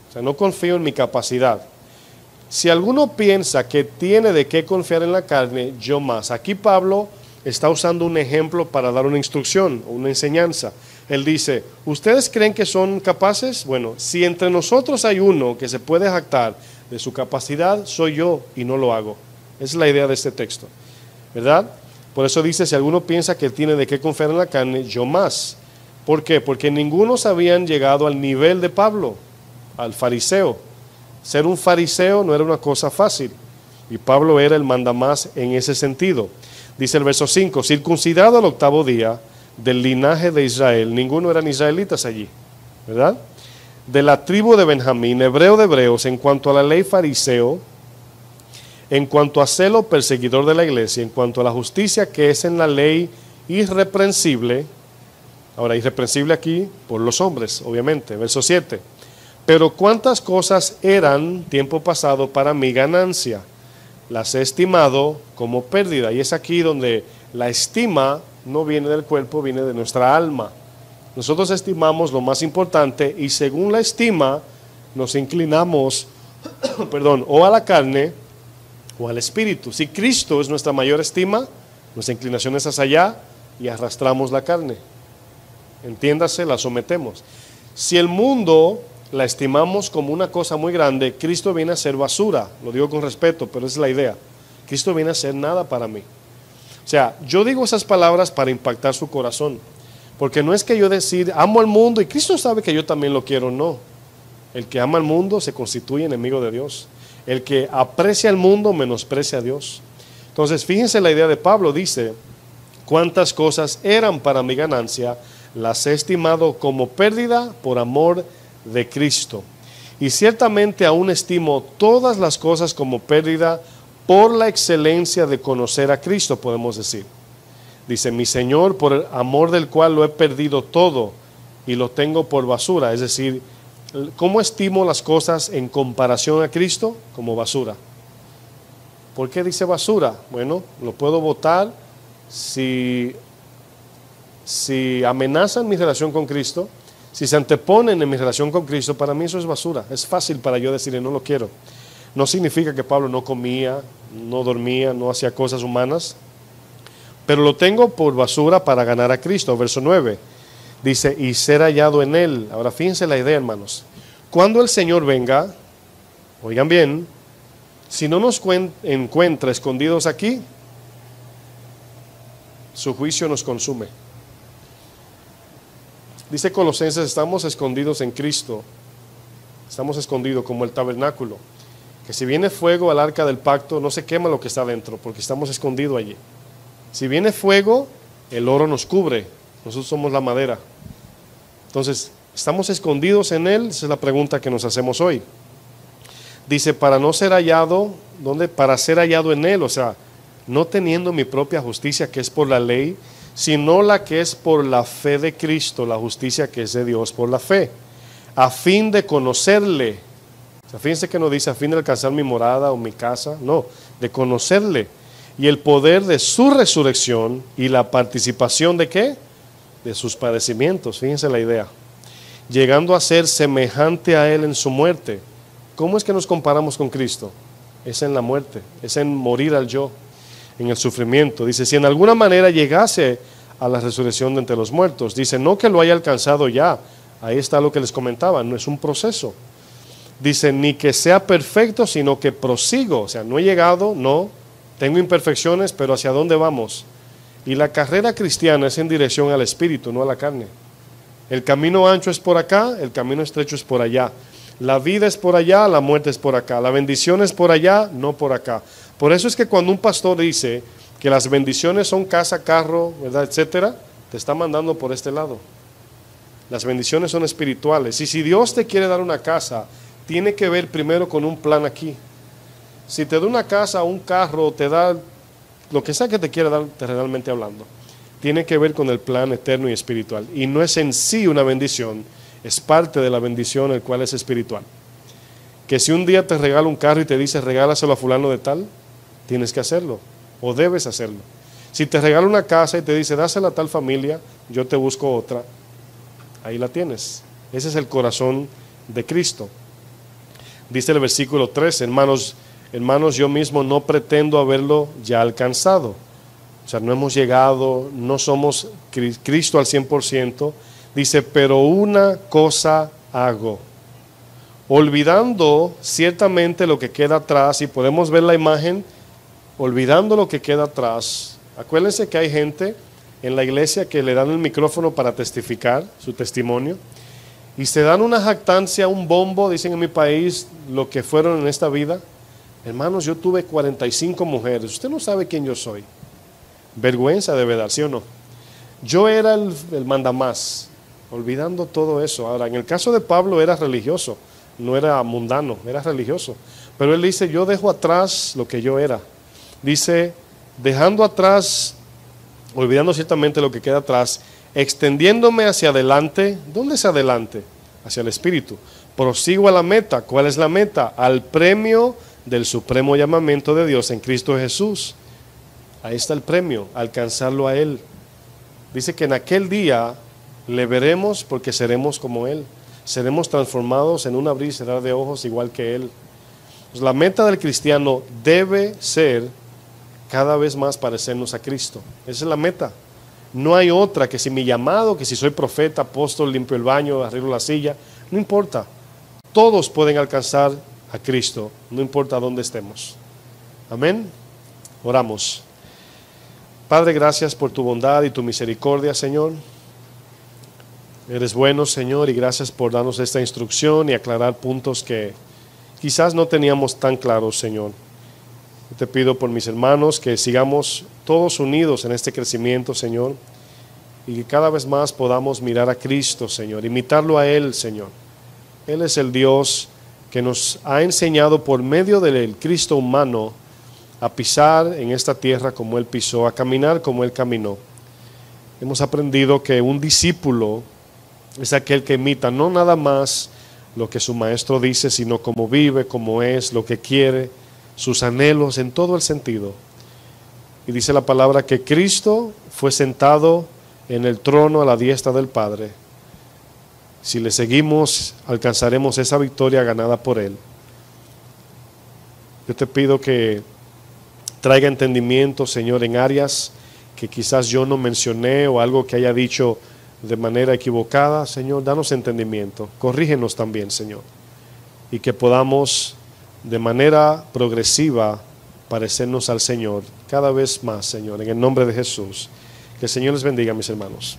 O sea, no confío en mi capacidad. Si alguno piensa que tiene de qué confiar en la carne, yo más. Aquí Pablo está usando un ejemplo para dar una instrucción, una enseñanza. Él dice, ¿ustedes creen que son capaces? Bueno, si entre nosotros hay uno que se puede jactar de su capacidad, soy yo y no lo hago. Esa es la idea de este texto, ¿verdad? Por eso dice, si alguno piensa que tiene de qué confiar en la carne, yo más. ¿Por qué? Porque ninguno habían llegado al nivel de Pablo, al fariseo. Ser un fariseo no era una cosa fácil, y Pablo era el mandamás en ese sentido. Dice el verso 5, circuncidado al 8º día, del linaje de Israel, ninguno eran israelitas allí, ¿verdad? De la tribu de Benjamín, hebreo de hebreos, en cuanto a la ley fariseo, en cuanto a celo perseguidor de la iglesia, en cuanto a la justicia que es en la ley irreprensible. Ahora, irreprensible aquí por los hombres, obviamente, verso 7. Pero cuántas cosas eran tiempo pasado para mi ganancia, las he estimado como pérdida. Y es aquí donde la estima no viene del cuerpo, viene de nuestra alma. Nosotros estimamos lo más importante y según la estima nos inclinamos, o a la carne o al espíritu. Si Cristo es nuestra mayor estima, nuestra inclinación es hacia allá y arrastramos la carne. Entiéndase, la sometemos. Si el mundo la estimamos como una cosa muy grande, Cristo viene a ser basura. Lo digo con respeto, pero esa es la idea. Cristo viene a ser nada para mí. O sea, yo digo esas palabras para impactar su corazón. Porque no es que yo decir, amo al mundo y Cristo sabe que yo también lo quiero, no. El que ama al mundo se constituye enemigo de Dios. El que aprecia al mundo menosprecia a Dios. Entonces, fíjense la idea de Pablo, dice, cuántas cosas eran para mi ganancia, las he estimado como pérdida por amor de Cristo. Y ciertamente aún estimo todas las cosas como pérdida por la excelencia de conocer a Cristo, podemos decir. Dice, mi Señor, por el amor del cual lo he perdido todo y lo tengo por basura. Es decir, ¿cómo estimo las cosas en comparación a Cristo? Como basura. ¿Por qué dice basura? Bueno, lo puedo botar si amenazan mi relación con Cristo, si se anteponen en mi relación con Cristo. Para mí eso es basura. Es fácil para yo decirle, no lo quiero. No significa que Pablo no comía, no dormía, no hacía cosas humanas, pero lo tengo por basura para ganar a Cristo. Verso 9, dice, y ser hallado en Él. Ahora fíjense la idea, hermanos. Cuando el Señor venga, oigan bien, si no nos encuentra escondidos aquí, su juicio nos consume. Dice Colosenses, estamos escondidos en Cristo, estamos escondidos como el tabernáculo, que si viene fuego al arca del pacto, no se quema lo que está dentro, porque estamos escondidos allí. Si viene fuego, el oro nos cubre, nosotros somos la madera. Entonces, ¿Estamos escondidos en Él? Esa es la pregunta que nos hacemos hoy. Dice, para no ser hallado, ¿dónde? Para ser hallado en Él, o sea, no teniendo mi propia justicia que es por la ley, sino la que es por la fe de Cristo, la justicia que es de Dios por la fe, a fin de conocerle. O sea, fíjense que no dice a fin de alcanzar mi morada o mi casa, no, de conocerle, y el poder de su resurrección y la participación de ¿qué? De sus padecimientos, fíjense la idea, llegando a ser semejante a Él en su muerte. ¿Cómo es que nos comparamos con Cristo? Es en la muerte, es en morir al yo, en el sufrimiento. Dice, si en alguna manera llegase a la resurrección de entre los muertos, dice, no que lo haya alcanzado ya, ahí está lo que les comentaba, no es un proceso. Dice, ni que sea perfecto, sino que prosigo, o sea, no he llegado, no, tengo imperfecciones, pero ¿hacia dónde vamos? Y la carrera cristiana es en dirección al Espíritu, no a la carne. El camino ancho es por acá, el camino estrecho es por allá. La vida es por allá, la muerte es por acá. La bendición es por allá, no por acá. Por eso es que cuando un pastor dice que las bendiciones son casa, carro, ¿verdad?, etcétera, te está mandando por este lado. Las bendiciones son espirituales. Y si Dios te quiere dar una casa, tiene que ver primero con un plan aquí. Si te da una casa, un carro, te da lo que sea que te quiera dar terrenalmente hablando, tiene que ver con el plan eterno y espiritual. Y no es en sí una bendición, es parte de la bendición, el cual es espiritual. Que si un día te regala un carro y te dice regálaselo a fulano de tal, tienes que hacerlo, o debes hacerlo. Si te regala una casa y te dice dásela a tal familia, yo te busco otra, ahí la tienes. Ese es el corazón de Cristo. Dice el versículo 3, hermanos, yo mismo no pretendo haberlo ya alcanzado. O sea, no hemos llegado, no somos Cristo al 100%. Dice, pero una cosa hago, olvidando ciertamente lo que queda atrás, y podemos ver la imagen, olvidando lo que queda atrás. Acuérdense que hay gente en la iglesia que le dan el micrófono para testificar su testimonio, y se dan una jactancia, un bombo, dicen en mi país, lo que fueron en esta vida. Hermanos, yo tuve 45 mujeres, usted no sabe quién yo soy. Vergüenza debe dar, ¿sí o no? Yo era el mandamás, olvidando todo eso. Ahora, en el caso de Pablo era religioso, no era mundano, era religioso. Pero él dice, yo dejo atrás lo que yo era. Dice, dejando atrás, olvidando ciertamente lo que queda atrás, extendiéndome hacia adelante. ¿Dónde es adelante? Hacia el Espíritu. Prosigo a la meta. ¿Cuál es la meta? Al premio del supremo llamamiento de Dios en Cristo Jesús. Ahí está el premio, alcanzarlo a Él. Dice que en aquel día le veremos porque seremos como Él. Seremos transformados en un abrir y cerrar de ojos igual que Él. Pues la meta del cristiano debe ser cada vez más parecernos a Cristo. Esa es la meta. No hay otra, que si mi llamado, que si soy profeta, apóstol, limpio el baño, arreglo la silla, no importa. Todos pueden alcanzar a Cristo, no importa dónde estemos. Amén. Oramos. Padre, gracias por tu bondad y tu misericordia, Señor. Eres bueno, Señor, y gracias por darnos esta instrucción y aclarar puntos que quizás no teníamos tan claros, Señor. Te pido por mis hermanos que sigamos todos unidos en este crecimiento, Señor, y que cada vez más podamos mirar a Cristo, Señor, imitarlo a Él, Señor. Él es el Dios que nos ha enseñado por medio del Cristo humano a pisar en esta tierra como Él pisó, a caminar como Él caminó. Hemos aprendido que un discípulo es aquel que imita no nada más lo que su maestro dice, sino cómo vive, cómo es, lo que quiere, sus anhelos en todo el sentido. Y dice la palabra que Cristo fue sentado en el trono a la diestra del Padre. Si le seguimos, alcanzaremos esa victoria ganada por Él. Yo te pido que traiga entendimiento, Señor, en áreas que quizás yo no mencioné o algo que haya dicho de manera equivocada. Señor, danos entendimiento. Corrígenos también, Señor. Y que podamos de manera progresiva parecernos al Señor cada vez más, Señor, en el nombre de Jesús. Que el Señor les bendiga, mis hermanos.